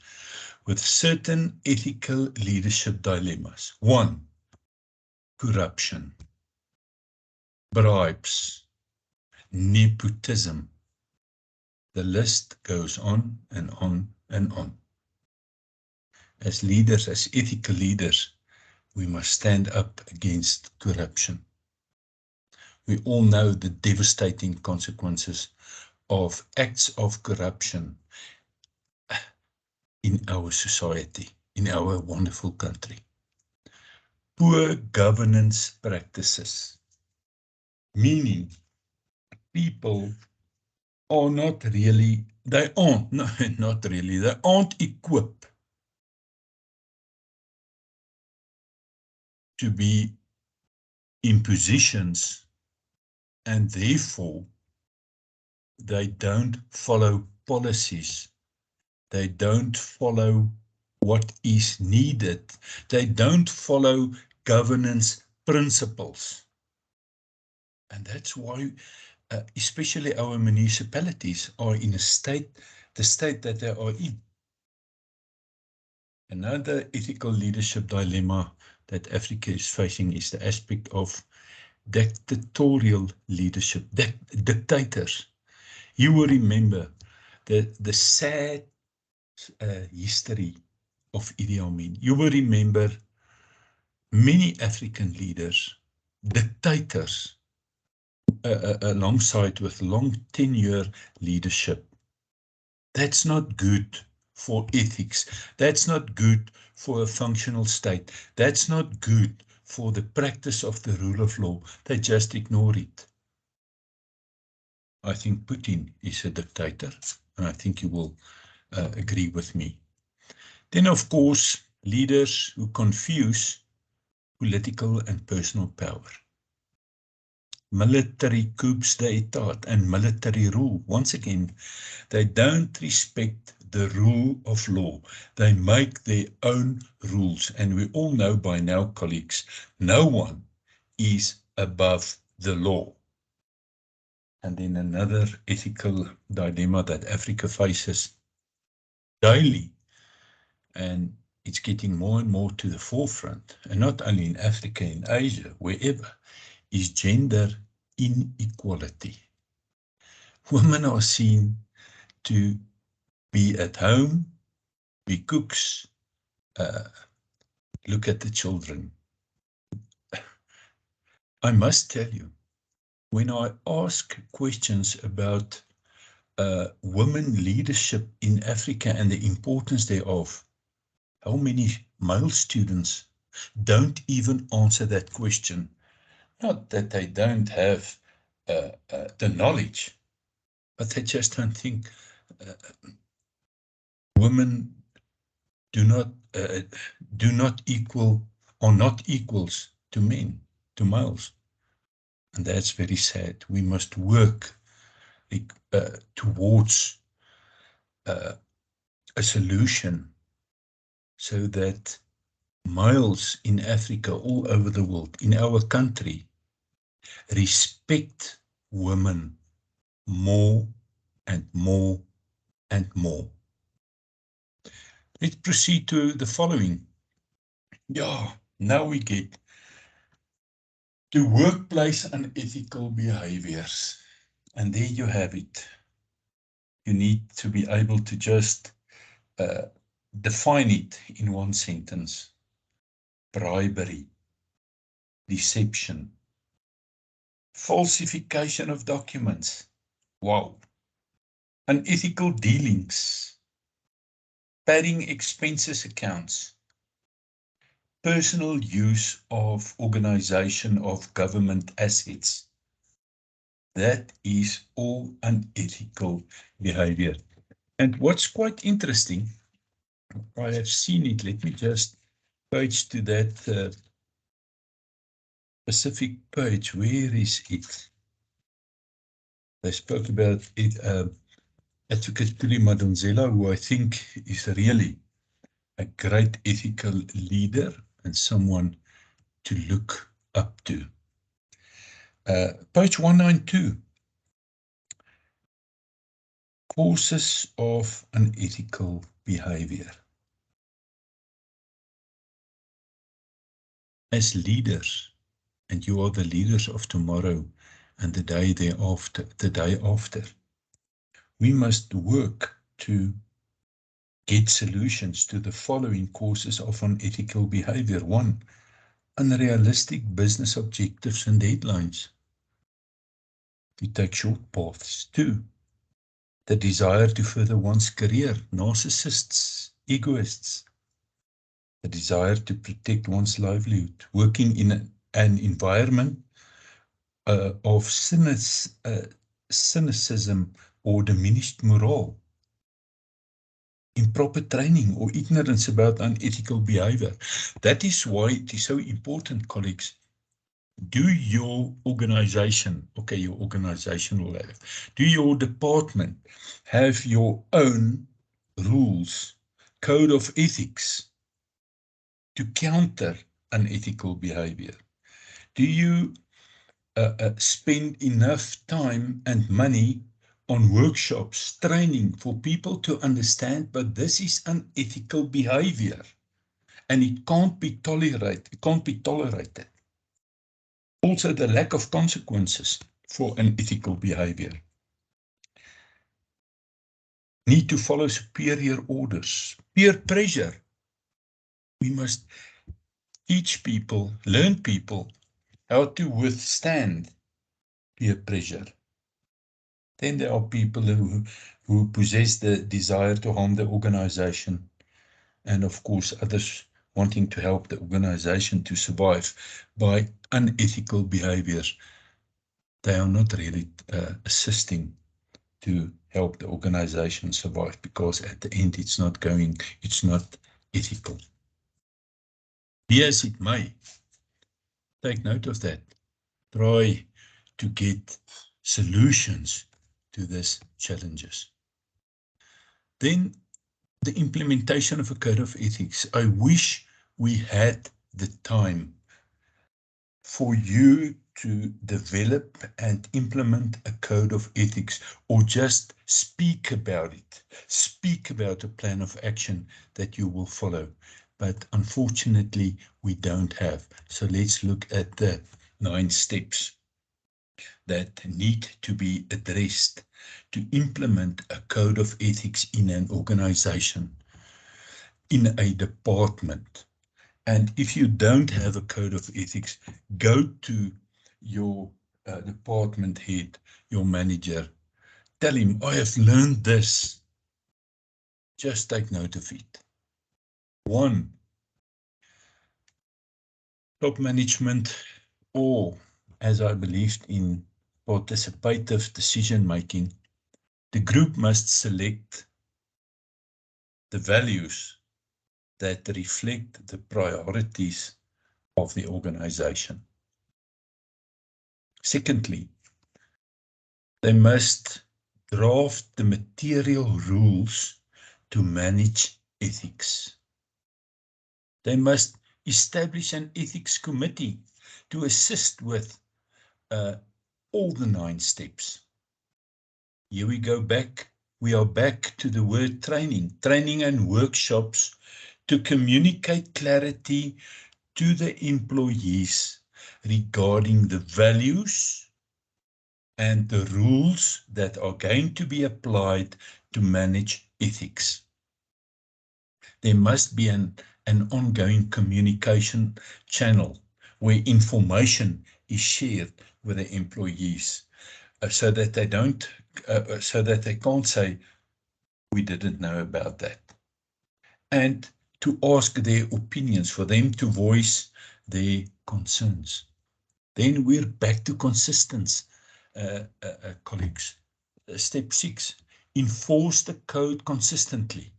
with certain ethical leadership dilemmas. One, corruption, bribes, nepotism. The list goes on and on and on. As leaders, as ethical leaders, we must stand up against corruption. We all know the devastating consequences of acts of corruption in our society, in our wonderful country. Poor governance practices, meaning people are not really, they aren't, no, not really, they aren't equipped to be in positions, and therefore they don't follow policies. They don't follow what is needed. They don't follow governance principles. And that's why, especially our municipalities are in a state, the state that they are in. Another ethical leadership dilemma that Africa is facing is the aspect of dictatorial leadership, dictators. You will remember the sad history of Idi Amin. You will remember many African leaders, dictators, alongside with long tenure leadership. That's not good for ethics. That's not good for a functional state. That's not good for the practice of the rule of law. They just ignore it. I think Putin is a dictator, and I think you will agree with me. Then, of course, leaders who confuse political and personal power. Military coups d'etat and military rule. Once again, they don't respect the rule of law. They make their own rules. And we all know by now, colleagues, no one is above the law. And then another ethical dilemma that Africa faces daily, and it's getting more and more to the forefront, and not only in Africa, in Asia, wherever, is gender inequality. Women are seen to be at home, be cooks, look at the children. I must tell you, when I ask questions about women leadership in Africa and the importance thereof, how many male students don't even answer that question? Not that they don't have the knowledge, but they just don't think women do not equal, or not equals to men, to males. And that's very sad. We must work towards a solution so that males in Africa, all over the world, in our country, respect women more and more and more. Let's proceed to the following. Yeah, now we get to workplace unethical behaviors. And there you have it. You need to be able to just define it in one sentence. Bribery, deception, falsification of documents. Wow. Unethical dealings, padding expenses accounts, personal use of organization of government assets. That is all unethical behavior. And what's quite interesting, I have seen it, let me just page to that specific page. Where is it? They spoke about it, Advocate Tuli Madonsela, who I think is really a great ethical leader and someone to look up to. Page 192. Causes of unethical behavior. As leaders, and you are the leaders of tomorrow and the day after, we must work to get solutions to the following causes of unethical behavior. 1, unrealistic business objectives and deadlines. We take short paths. 2, the desire to further one's career, narcissists, egoists. The desire to protect one's livelihood, working in an environment of cynicism or diminished morale, improper training or ignorance about unethical behavior. That is why it is so important, colleagues. Do your organization, okay, your organization will have, do your department have your own rules, code of ethics to counter unethical behavior? Do you spend enough time and money on workshops, training for people to understand, but this is unethical behavior and it can't be tolerated. Also, the lack of consequences for unethical behavior. Need to follow superior orders. Peer pressure. We must teach people, learn people how to withstand peer pressure. Then there are people who possess the desire to harm the organization, and of course others wanting to help the organization to survive by unethical behaviors. They are not really assisting to help the organization survive, because at the end it's not ethical. Be as it may, take note of that. Try to get solutions to these challenges. Then the implementation of a code of ethics. I wish we had the time for you to develop and implement a code of ethics, or just speak about it. Speak about a plan of action that you will follow. But unfortunately, we don't have. So let's look at the 9 steps that need to be addressed to implement a code of ethics in an organization, in a department. And if you don't have a code of ethics, go to your department head, your manager, tell him, I have learned this. Just take note of it. 1, top management, or as I believed in participative decision making, the group must select the values that reflect the priorities of the organization. Secondly, they must draft the material rules to manage ethics. They must establish an ethics committee to assist with all the 9 steps. Here we go back. We are back to the word training. Training and workshops to communicate clarity to the employees regarding the values and the rules that are going to be applied to manage ethics. There must be an ongoing communication channel where information is shared with the employees, so that they don't, so that they can't say, we didn't know about that. And to ask their opinions, for them to voice their concerns. Then we're back to consistency, colleagues. Step 6, enforce the code consistently.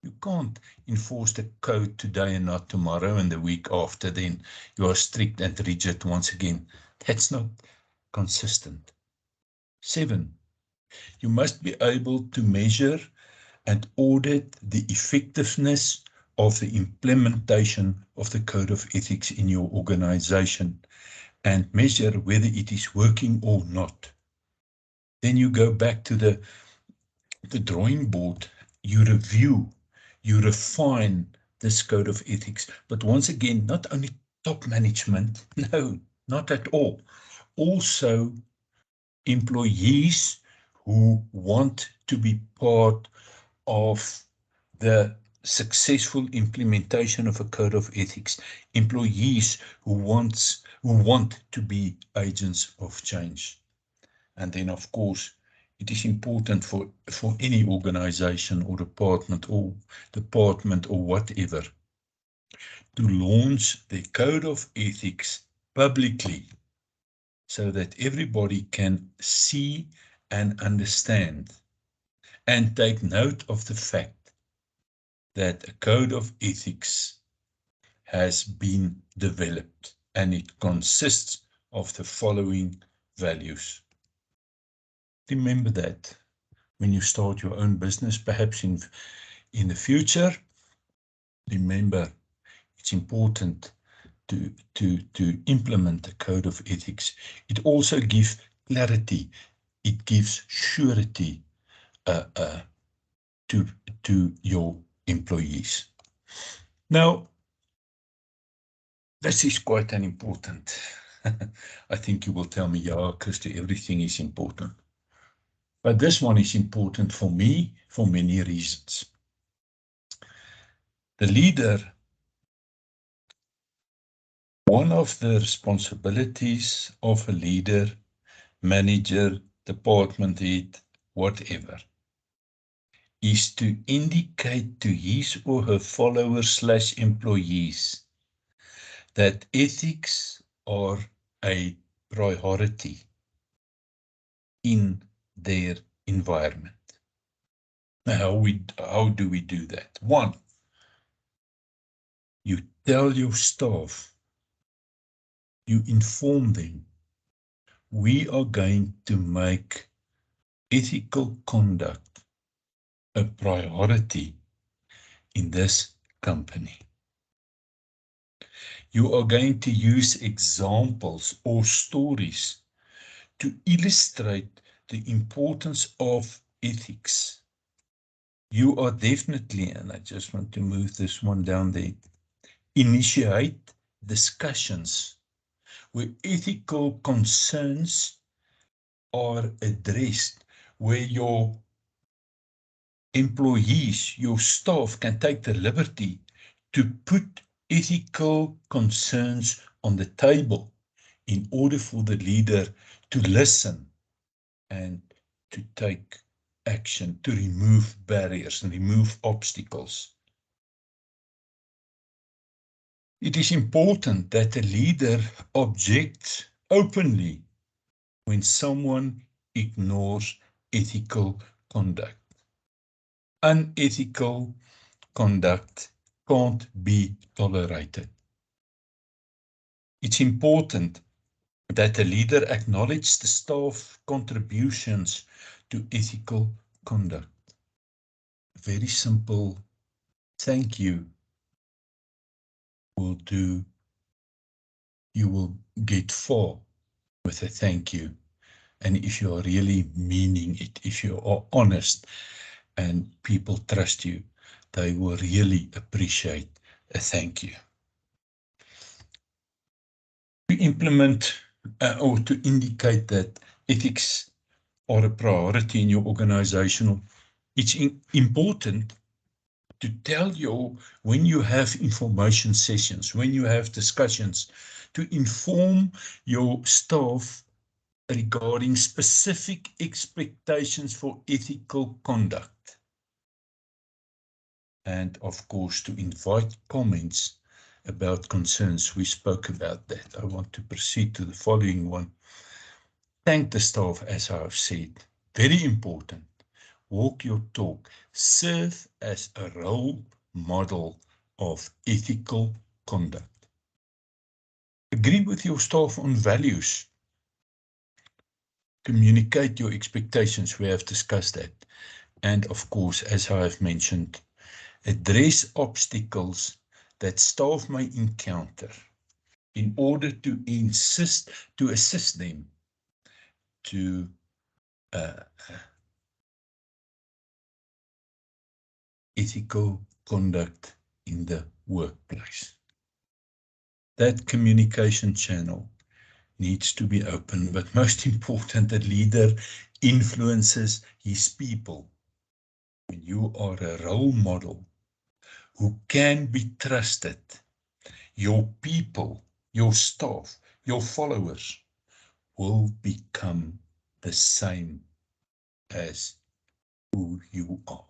You can't enforce the code today and not tomorrow and the week after, then you are strict and rigid once again. That's not consistent. 7, you must be able to measure and audit the effectiveness of the implementation of the code of ethics in your organization and measure whether it is working or not. Then you go back to the drawing board, you review, you refine this code of ethics. But once again, not only top management, no, not at all. Also employees who want to be part of the successful implementation of a code of ethics, employees who want to be agents of change. And then, of course, it is important for any organization or department or whatever to launch the code of ethics publicly so that everybody can see and understand and take note of the fact that a code of ethics has been developed and it consists of the following values. Remember that when you start your own business, perhaps in the future, remember it's important to implement the code of ethics. It also gives clarity. It gives surety to your employees. Now, this is quite an important. I think you will tell me, yeah, Christo, everything is important. But this one is important for me for many reasons. The leader, one of the responsibilities of a leader, manager, department head, whatever, is to indicate to his or her followers/employees that ethics are a priority in their environment. Now, how do we do that? 1, you tell your staff, you inform them, we are going to make ethical conduct a priority in this company. You are going to use examples or stories to illustrate the importance of ethics. You are definitely, and I just want to move this one down there, initiate discussions where ethical concerns are addressed, where your employees, your staff can take the liberty to put ethical concerns on the table in order for the leader to listen and to take action, to remove barriers and remove obstacles. It is important that the leader objects openly when someone ignores ethical conduct. Unethical conduct can't be tolerated. It's important that the leader acknowledges the staff contributions to ethical conduct. Very simple thank you will do. You will get far with a thank you. And if you are really meaning it, if you are honest and people trust you, they will really appreciate a thank you. To implement or to indicate that ethics are a priority in your organization. It's important to tell you when you have information sessions, when you have discussions, to inform your staff regarding specific expectations for ethical conduct. And of course, to invite comments about concerns. We spoke about that. I want to proceed to the following one. Thank the staff, as I have said. Very important. Walk your talk. Serve as a role model of ethical conduct. Agree with your staff on values. Communicate your expectations. We have discussed that. And of course, as I have mentioned, address obstacles that staff may encounter in order to assist them to ethical conduct in the workplace. That communication channel needs to be open, but most important, the leader influences his people. When you are a role model who can be trusted, your people, your staff, your followers will become the same as who you are.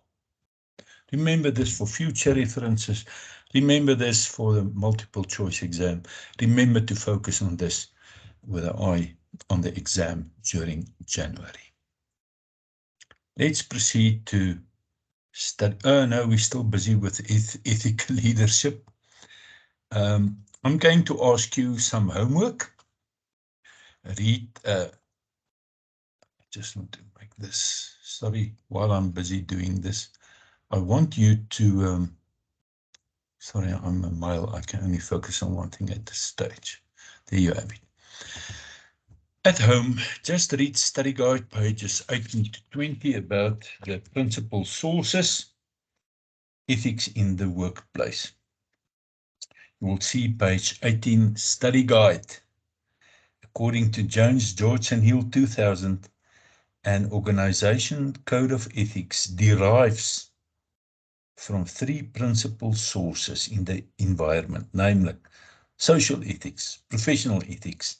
Remember this for future references. Remember this for the multiple choice exam. Remember to focus on this with an eye on the exam during January. Let's proceed to study. Oh no, we're still busy with ethical leadership. I'm going to ask you some homework. Read, just want to make this, sorry, while I'm busy doing this, I want you to, sorry, I'm a male, I can only focus on one thing at this stage. There you have it. At home, just read study guide pages 18 to 20 about the principal sources, ethics in the workplace. You will see page 18, study guide. According to Jones, George and Hill 2000, an organization code of ethics derives from three principal sources in the environment, namely social ethics, professional ethics,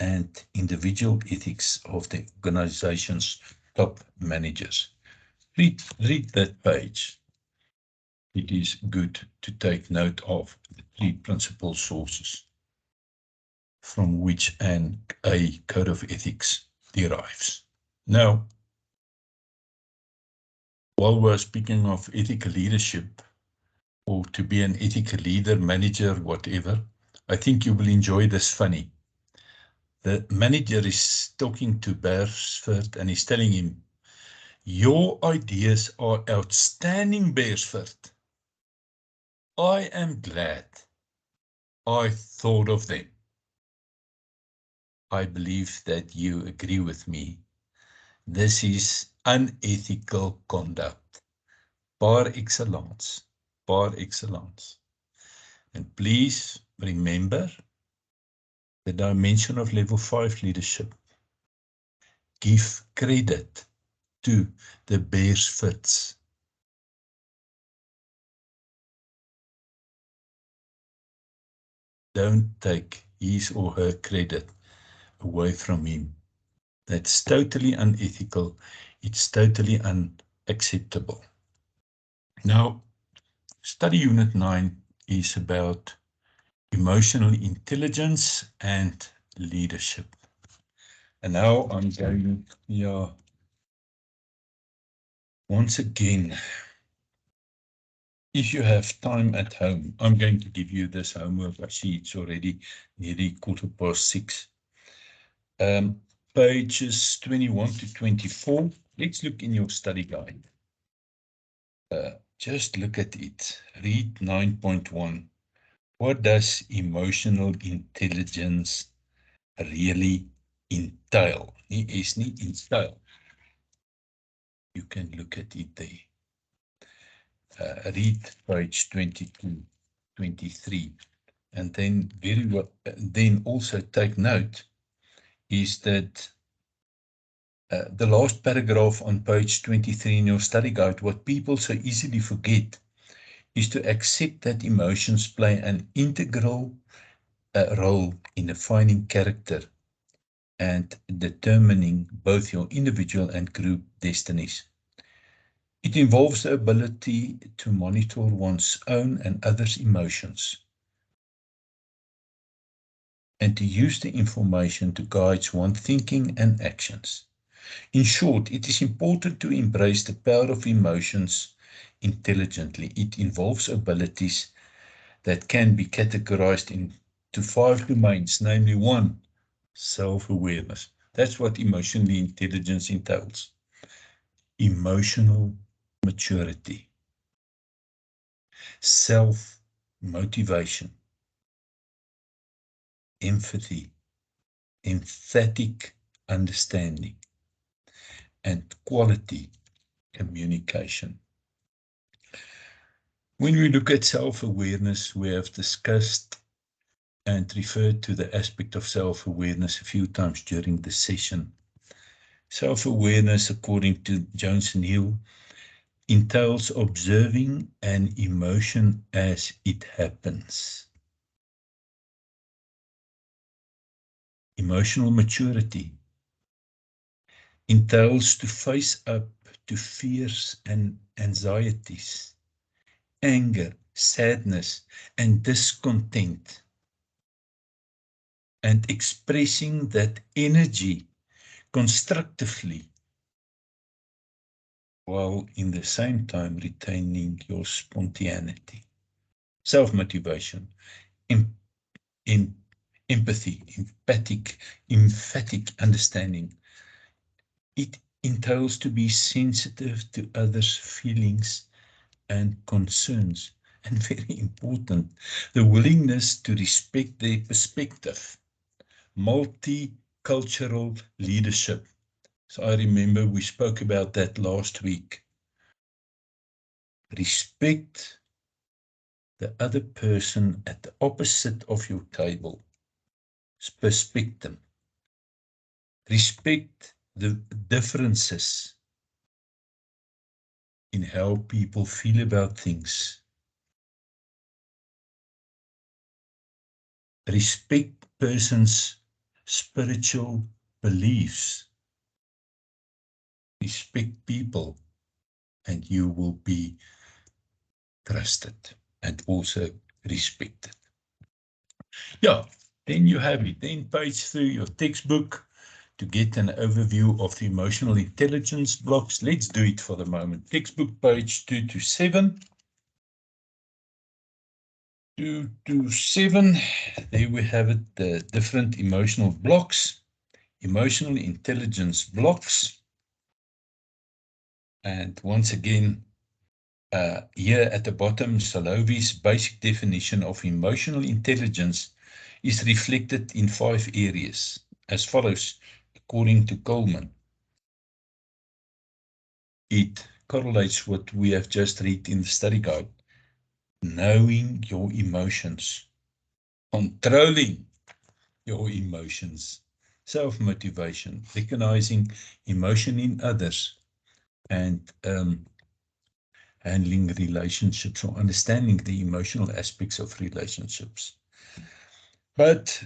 and individual ethics of the organization's top managers. Read that page. It is good to take note of the three principal sources from which a code of ethics derives. Now, while we're speaking of ethical leadership, or to be an ethical leader, manager, whatever, I think you will enjoy this funny. The manager is talking to Beresford and he's telling him, your ideas are outstanding, Beresford. I am glad I thought of them. I believe that you agree with me. This is unethical conduct, par excellence, par excellence. And please remember the dimension of level 5 leadership. Give credit to the Beresfords. Don't take his or her credit away from him. That's totally unethical. It's totally unacceptable. Now, study unit 9 is about emotional intelligence and leadership. And now I'm going, once again, if you have time at home, I'm going to give you this homework. I see it's already nearly 6:15. Pages 21 to 24. Let's look in your study guide. Just look at it. Read 9.1. What does emotional intelligence really entail? Is not entail. You can look at it there. Read page 22, 23, and then also take note is that the last paragraph on page 23 in your study guide, what people so easily forget is to accept that emotions play an integral role in defining character and determining both your individual and group destinies. It involves the ability to monitor one's own and others' emotions and to use the information to guide one's thinking and actions. In short, it is important to embrace the power of emotions intelligently. It involves abilities that can be categorized into 5 domains, namely 1, self-awareness. That's what emotional intelligence entails. Emotional maturity, self-motivation, empathy, emphatic understanding, and quality communication. When we look at self-awareness, we have discussed and referred to the aspect of self-awareness a few times during the session. Self-awareness, according to Jones Neal, entails observing an emotion as it happens. Emotional maturity entails to face up to fears and anxieties, anger, sadness, and discontent, and expressing that energy constructively, while in the same time retaining your spontaneity. Self-motivation, empathy, emphatic understanding. It entails to be sensitive to others' feelings and concerns, and very important, the willingness to respect their perspective. Multicultural leadership. So I remember we spoke about that last week. Respect the other person at the opposite of your table. Perspective. Respect the differences in how people feel about things. Respect persons' spiritual beliefs. Respect people, and you will be trusted and also respected. Yeah, then you have it. Then page 3, your textbook, to get an overview of the emotional intelligence blocks. Let's do it for the moment. Textbook page 2 to 7. 2 to 7, there we have it, the different emotional blocks, emotional intelligence blocks. And once again, here at the bottom, Salovi's basic definition of emotional intelligence is reflected in 5 areas, as follows, according to Coleman. It correlates what we have just read in the study guide. Knowing your emotions, controlling your emotions, self-motivation, recognizing emotion in others, and handling relationships or understanding the emotional aspects of relationships. But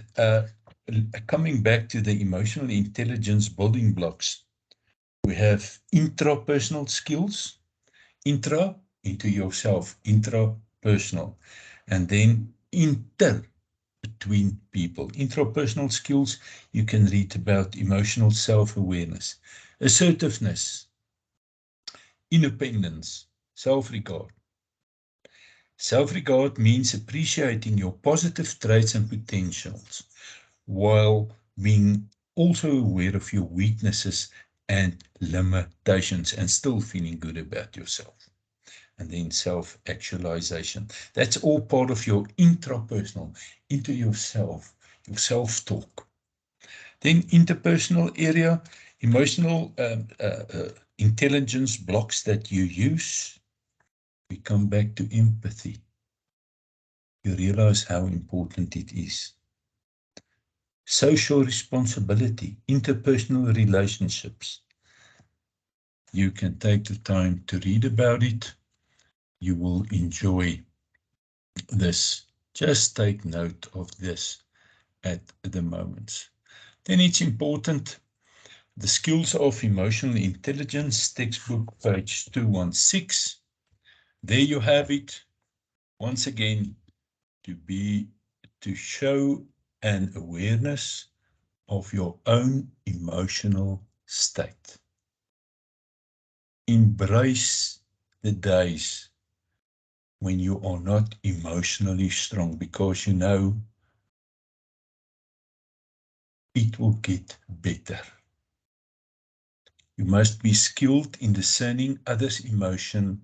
coming back to the emotional intelligence building blocks, we have intrapersonal skills, intra, into yourself, intrapersonal, and then inter, between people. Intrapersonal skills, you can read about emotional self-awareness, assertiveness, independence, self-regard. Self-regard means appreciating your positive traits and potentials while being also aware of your weaknesses and limitations and still feeling good about yourself. And then self-actualization. That's all part of your intrapersonal, into yourself, your self-talk. Then interpersonal area, emotional intelligence blocks that you use. We come back to empathy. You realize how important it is. social responsibility, interpersonal relationships. You can take the time to read about it. You will enjoy this. Just take note of this at the moment. Then it's important, the skills of emotional intelligence, textbook page 216. There you have it. Once again, to show an awareness of your own emotional state. Embrace the days when you are not emotionally strong, because you know it will get better. You must be skilled in discerning others' emotions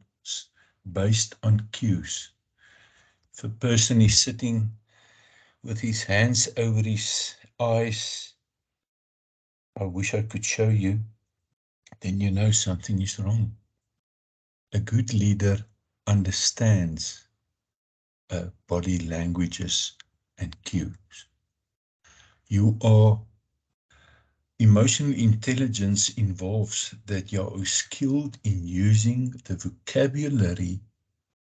based on cues. If a person is sitting with his hands over his eyes, I wish I could show you, then you know something is wrong. A good leader understands body languages and cues. Emotional intelligence involves that you are skilled in using the vocabulary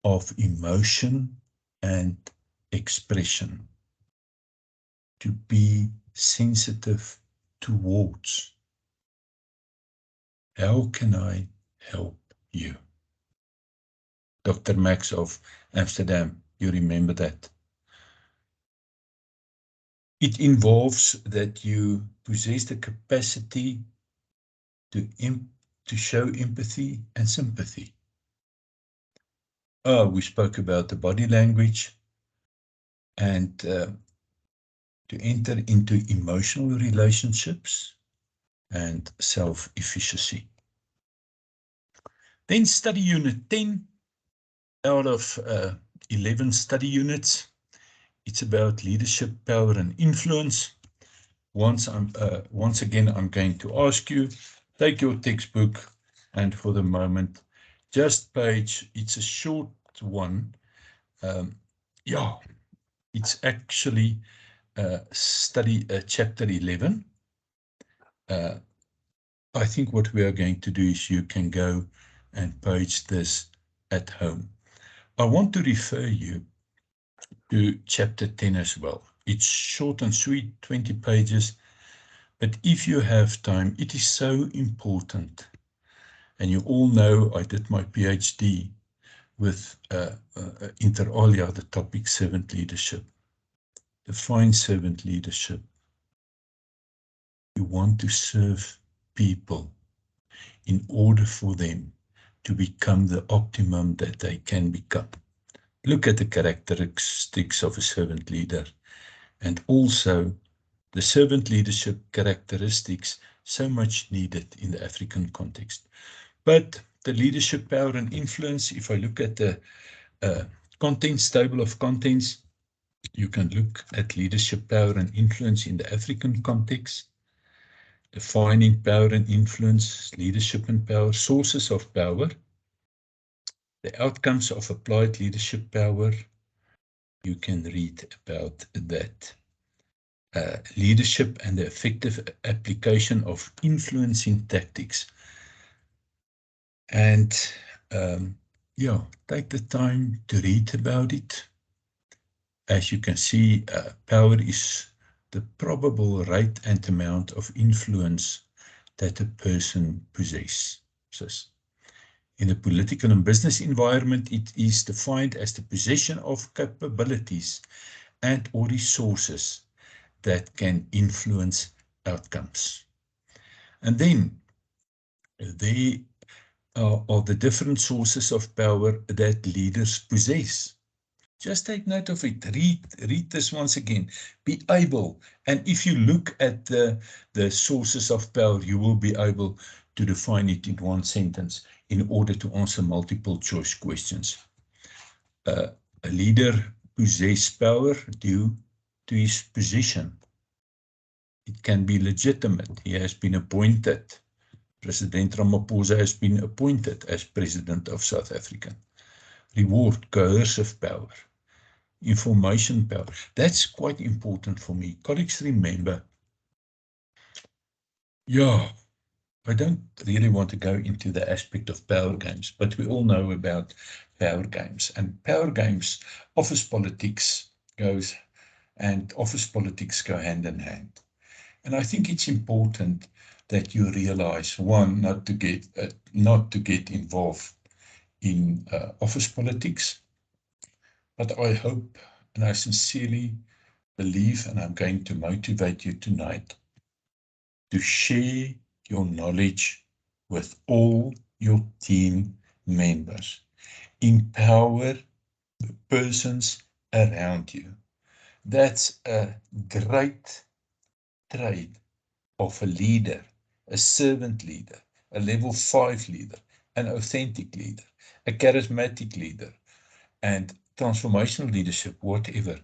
of emotion and expression to be sensitive towards. How can I help you? Dr. Max of Amsterdam, you remember that. It involves that you possess the capacity to show empathy and sympathy. We spoke about the body language and to enter into emotional relationships and self-efficacy. Then study unit 10 out of 11 study units. It's about leadership, power, and influence. Once again, I'm going to ask you, take your textbook, and for the moment, just it's a short one. It's actually study chapter 11. I think what we are going to do is you can go and page this at home. I want to refer you to chapter 10 as well. It's short and sweet, 20 pages, but if you have time, it is so important. And you all know I did my PhD with inter alia, the topic servant leadership. Define servant leadership. You want to serve people in order for them to become the optimum that they can become. Look at the characteristics of a servant leader, and also the servant leadership characteristics so much needed in the African context. But the leadership, power, and influence, if I look at the contents, table of contents, you can look at leadership, power, and influence in the African context. Defining power and influence, leadership and power, sources of power, the outcomes of applied leadership power. You can read about that. Leadership and the effective application of influencing tactics. And take the time to read about it. As you can see, power is the probable rate and amount of influence that a person possesses. In the political and business environment, it is defined as the possession of capabilities and or resources that can influence outcomes. And then there are the different sources of power that leaders possess. Just take note of it. Read this once again. Be able, and if you look at the sources of power, you will be able to define it in one sentence in order to answer multiple choice questions. A leader possesses power due to his position. It can be legitimate. He has been appointed. President Ramaphosa has been appointed as President of South Africa. Reward, coercive power. information power. That's quite important for me. Colleagues, remember, I don't really want to go into the aspect of power games, but we all know about power games. And power games, office politics office politics go hand in hand. And I think it's important that you realize, one, not to get involved in office politics. But I hope, and I sincerely believe, and I'm going to motivate you tonight, to share your knowledge with all your team members. Empower the persons around you. That's a great trait of a leader, a servant leader, a level 5 leader, an authentic leader, a charismatic leader, and transformational leadership, whatever.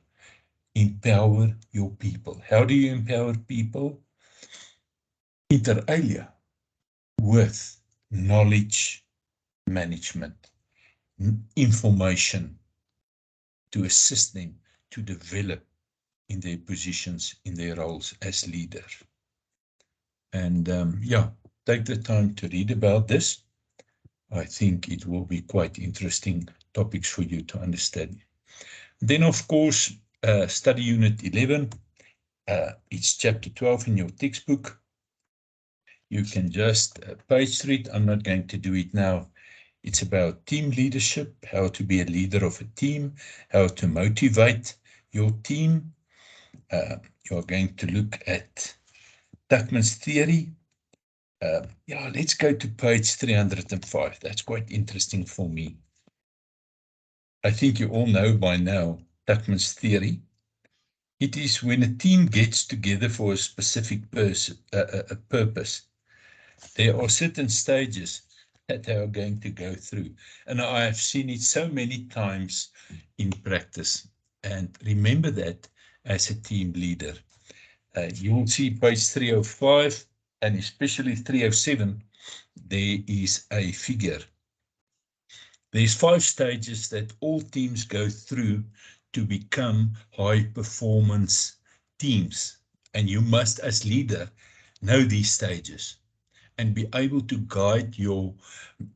Empower your people. How do you empower people? Inter alia, with knowledge management, information to assist them to develop in their positions, in their roles as leaders. And take the time to read about this. I think it will be quite interesting topics for you to understand. Then, of course, study unit 11. It's chapter 12 in your textbook. You can just page through it. I'm not going to do it now. It's about team leadership, how to be a leader of a team, how to motivate your team. You're going to look at Tuckman's theory. Let's go to page 305. That's quite interesting for me. I think you all know by now Tuckman's theory. It is when a team gets together for a specific purpose. There are certain stages that they are going to go through. And I have seen it so many times in practice. And remember that as a team leader. You will see page 305 and especially 307, there is a figure. There's 5 stages that all teams go through to become high performance teams. And you must, as leader, know these stages and be able to guide your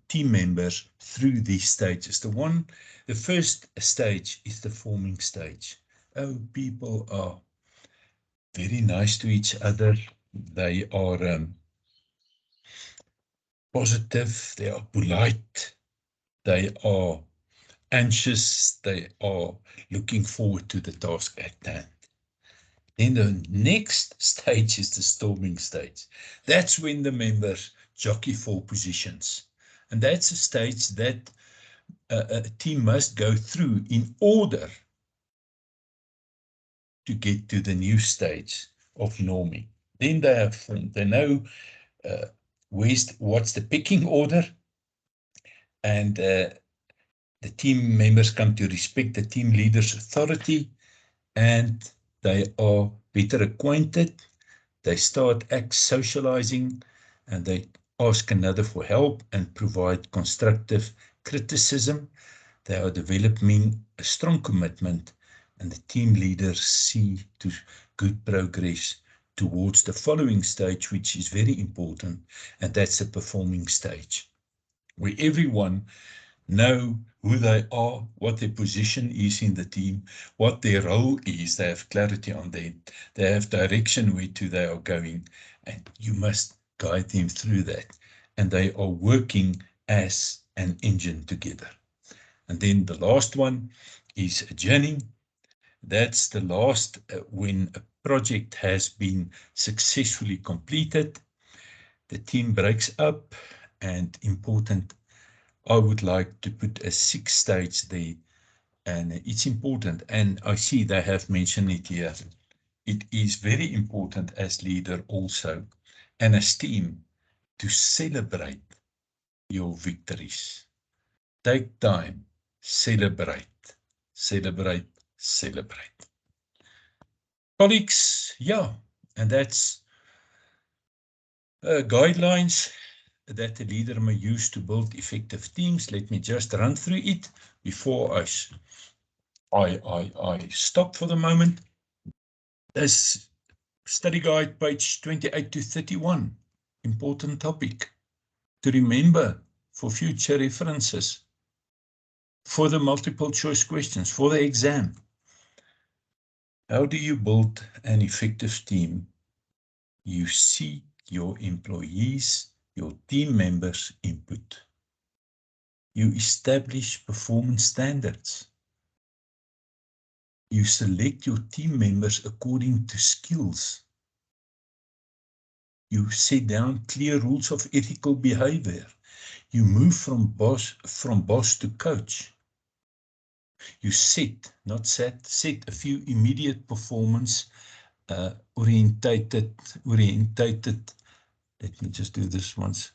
team members through these stages. The first stage is the forming stage. People are very nice to each other. They are positive, they are polite, they are anxious, they are looking forward to the task at hand. Then the next stage is the storming stage. That's when the members jockey for positions. And that's a stage that a team must go through in order to get to the new stage of norming. Then they know what's the pecking order, and the team members come to respect the team leader's authority, and they are better acquainted. They start socializing, and they ask another for help and provide constructive criticism. They are developing a strong commitment, and the team leaders see to good progress towards the following stage, which is very important, and that's the performing stage, where everyone know who they are, what their position is in the team, what their role is. They have clarity on that. They have direction where to they are going, and you must guide them through that. And they are working as an engine together. And then the last one is adjourning. That's the last when a project has been successfully completed. The team breaks up, and important, I would like to put a 6th stage there, and it's important. And I see they have mentioned it here. It is very important as leader also, and as team, to celebrate your victories. Take time, celebrate. Colleagues, and that's guidelines that a leader may use to build effective teams. Let me just run through it before I I stop for the moment. This study guide, page 28 to 31, important topic to remember for future references, for the multiple choice questions, for the exam. How do you build an effective team? You seek your employees, your team members' input. You establish performance standards. You select your team members according to skills. You set down clear rules of ethical behavior. You move from boss to coach. You set, not set a few immediate performance orientated, let me just do this once.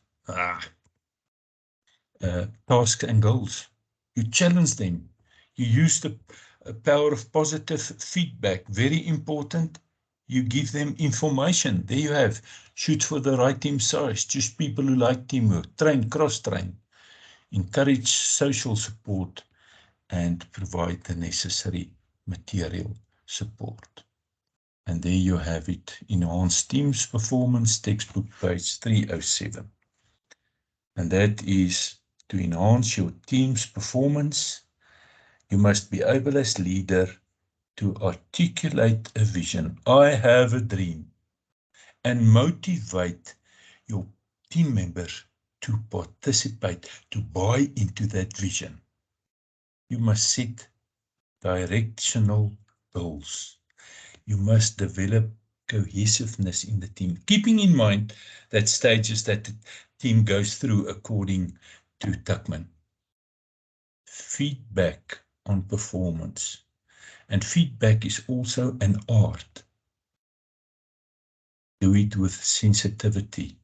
Tasks and goals. You challenge them. You use the power of positive feedback. Very important. You give them information. There you have. Shoot for the right team size. Choose people who like teamwork. Train, cross-train. Encourage social support and provide the necessary material support. And there you have it. Enhance Teams Performance, textbook page 307. And that is to enhance your team's performance. You must be able as leader to articulate a vision. I have a dream, and motivate your team members to participate, to buy into that vision. You must set directional goals. You must develop cohesiveness in the team, keeping in mind that stages that the team goes through according to Tuckman. Feedback on performance. And feedback is also an art. Do it with sensitivity.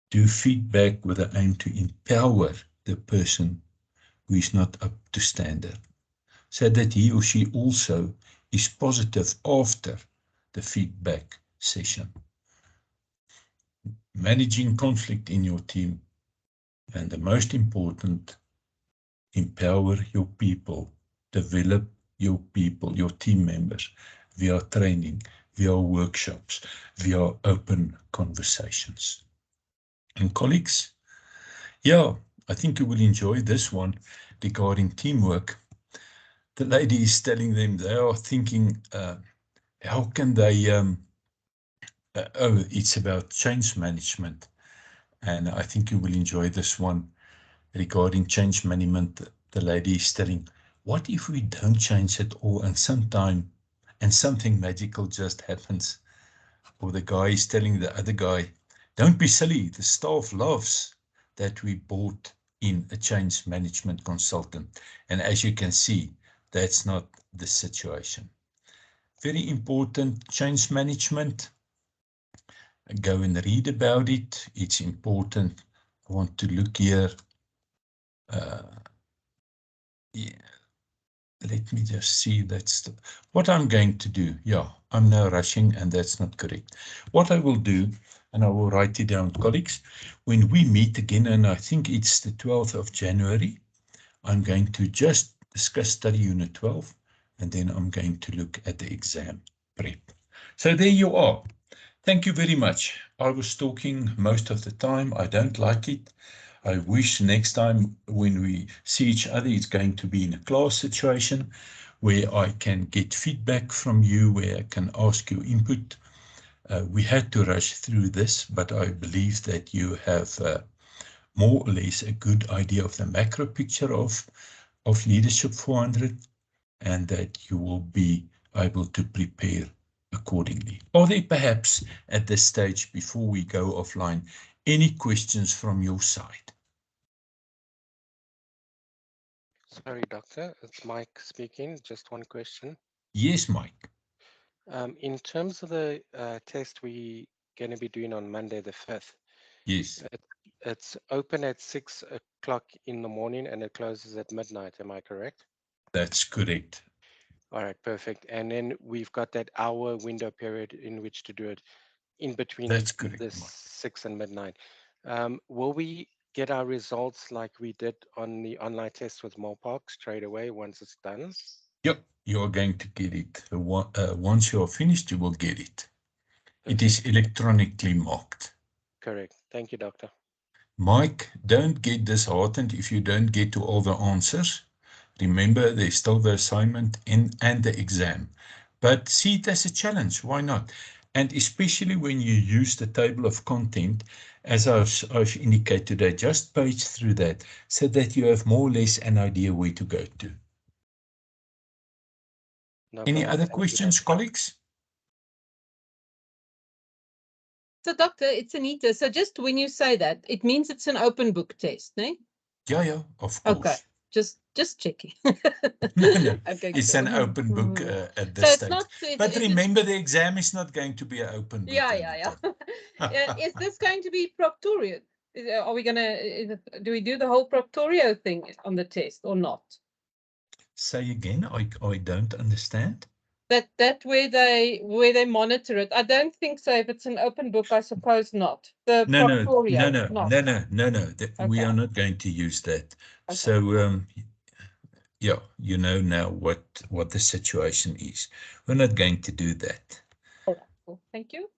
Do feedback with the aim to empower the person who is not up to standard, so that he or she also is positive after the feedback session. Managing conflict in your team, and the most important, empower your people, develop your people, your team members, via training, via workshops, via open conversations. And colleagues, yeah, I think you will enjoy this one regarding teamwork. The lady is telling them they are thinking, how can they, it's about change management. And I think you will enjoy this one regarding change management. The lady is telling, what if we don't change at all and something magical just happens? Or the guy is telling the other guy, don't be silly, the staff loves that we bought in a change management consultant. And as you can see, that's not the situation. Very important, change management. Go and read about it. It's important. I want to look here. Yeah. Let me just see, what I'm going to do. Yeah, I'm now rushing and that's not correct. What I will do, and I will write it down, colleagues, when we meet again, and I think it's the 12th of January, I'm going to just discuss study unit 12, and then I'm going to look at the exam prep. So there you are. Thank you very much. I was talking most of the time. I don't like it. I wish next time when we see each other, it's going to be in a class situation where I can get feedback from you, where I can ask your input. We had to rush through this, but I believe that you have more or less a good idea of the macro picture of Leadership 400, and that you will be able to prepare accordingly. Are there perhaps at this stage, before we go offline, any questions from your side? Sorry, Doctor, it's Mike speaking. Just one question. Yes, Mike. In terms of the test we're going to be doing on Monday the 5th, Yes, it's open at 6 o'clock in the morning and it closes at midnight. Am I correct? that's correct. All right, perfect. And then we've got that hour window period in which to do it in between That's correct, the Mike. 6 and midnight. Will we get our results like we did on the online test with Mopox straight away once it's done? Yep, you are going to get it. Once you are finished, you will get it. It Perfect. is electronically marked. Correct. Thank you, Doctor. Mike, don't get disheartened if you don't get to all the answers. Remember, there's still the assignment and the exam. But see it as a challenge, why not? And especially when you use the table of content, as I've indicated today, just page through that so that you have more or less an idea where to go to. No Any problem. other Thank you, questions, Doctor. colleagues? So, Doctor, it's Anita. So just when you say that, it means it's an open book test, no? Yeah, of course. Okay, just checking. No, Okay, it's cool. an open book at this So it's stage. not. But remember, the exam is not going to be an open book. Yeah. Is this going to be proctorio? Are we gonna? Do we do the whole proctorio thing on the test or not? Say again, I don't understand. That where they monitor it. I don't think so. If it's an open book, I suppose not. The No. proctorio. We Okay. are not going to use that. Okay. So yeah, you know now what the situation is. We're not going to do that. All right, cool. Thank you.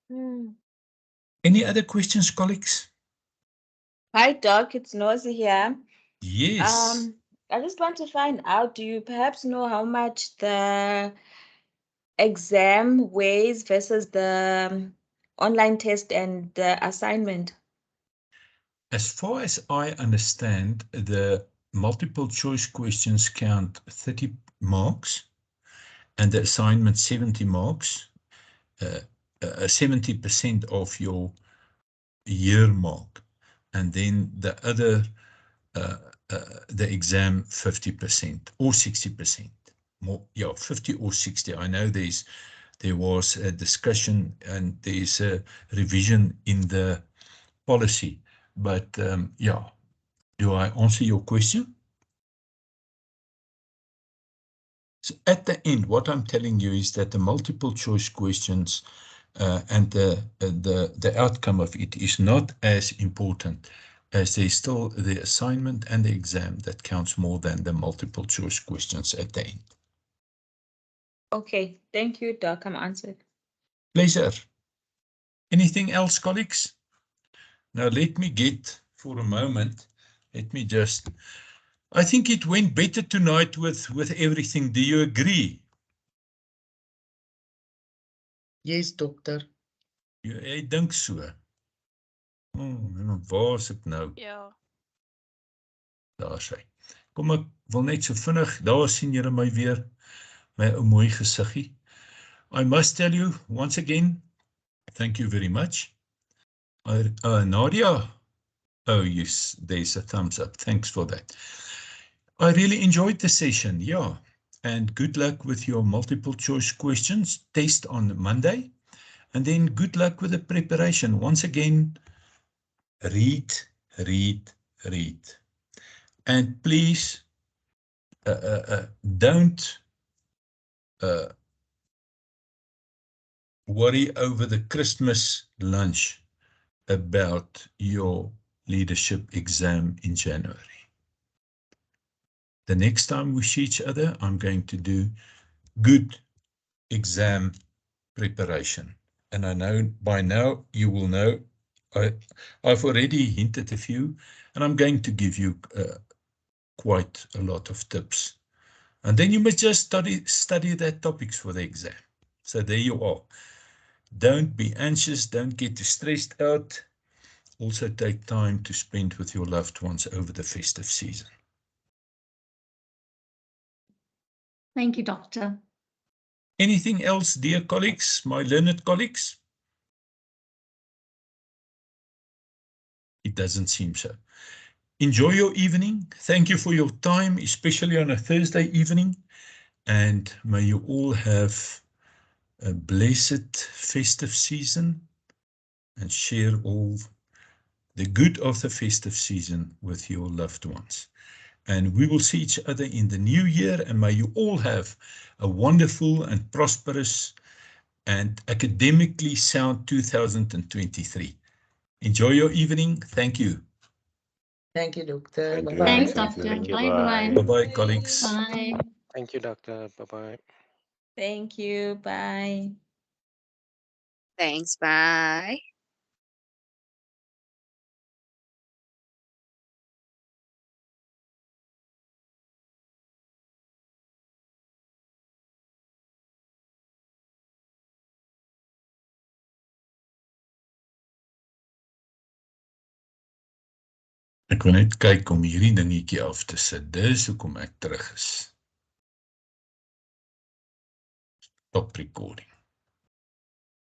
Any other questions, colleagues? Hi, Doc. It's Nosy here. Yes. I just want to find out, do you perhaps know how much the exam weighs versus the online test and the assignment? As far as I understand, the multiple choice questions count 30 marks and the assignment 70 marks, 70% of your year mark. And then the other, the exam 50% or 60%. More, yeah, 50 or 60. I know there was a discussion and there's a revision in the policy, but yeah, do I answer your question? So at the end, what I'm telling you is that the multiple choice questions and the outcome of it is not as important as there's still the assignment and the exam that counts more than the multiple choice questions at the end. Okay, thank you, Doc. I'm answered. Pleasure. Anything else, colleagues? Now let me get, for a moment, let me just, I think it went better tonight with everything. Do you agree? Yes, Doctor. Ek dink so. Waar is ek nou? Ja. Daar is hy. Kom ek wil net so vinnig, daar sien julle my weer, my ou mooi gesiggie. I must tell you once again, thank you very much. Nadia, oh yes, there's a thumbs up. Thanks for that. I really enjoyed the session, yeah. And good luck with your multiple choice questions test on Monday. And then good luck with the preparation. Once again, read. And please don't worry over the Christmas lunch about your leadership exam in January. The next time we see each other, I'm going to do good exam preparation. And I know by now you will know, I've already hinted a few, and I'm going to give you quite a lot of tips. And then you must just study that topics for the exam. So there you are. Don't be anxious, don't get too stressed out. Also take time to spend with your loved ones over the festive season. Thank you, Doctor. Anything else, dear colleagues, my learned colleagues? It doesn't seem so. Enjoy your evening. Thank you for your time, especially on a Thursday evening. And may you all have a blessed festive season and share all the good of the festive season with your loved ones. And we will see each other in the new year, and may you all have a wonderful and prosperous and academically sound 2023. Enjoy your evening. Thank you. Thank you, doctor. Thank you. Bye-bye. Thanks, Thank you. doctor. Thank you. Bye, Bye. everyone. Bye-bye, colleagues. Bye. Thank you, doctor. Bye-bye. Thank you. Bye. Thanks. Bye. Ek wil net kyk om hierdie dingetjie af te sit. Dis hoekom ek terug is. Stop recording.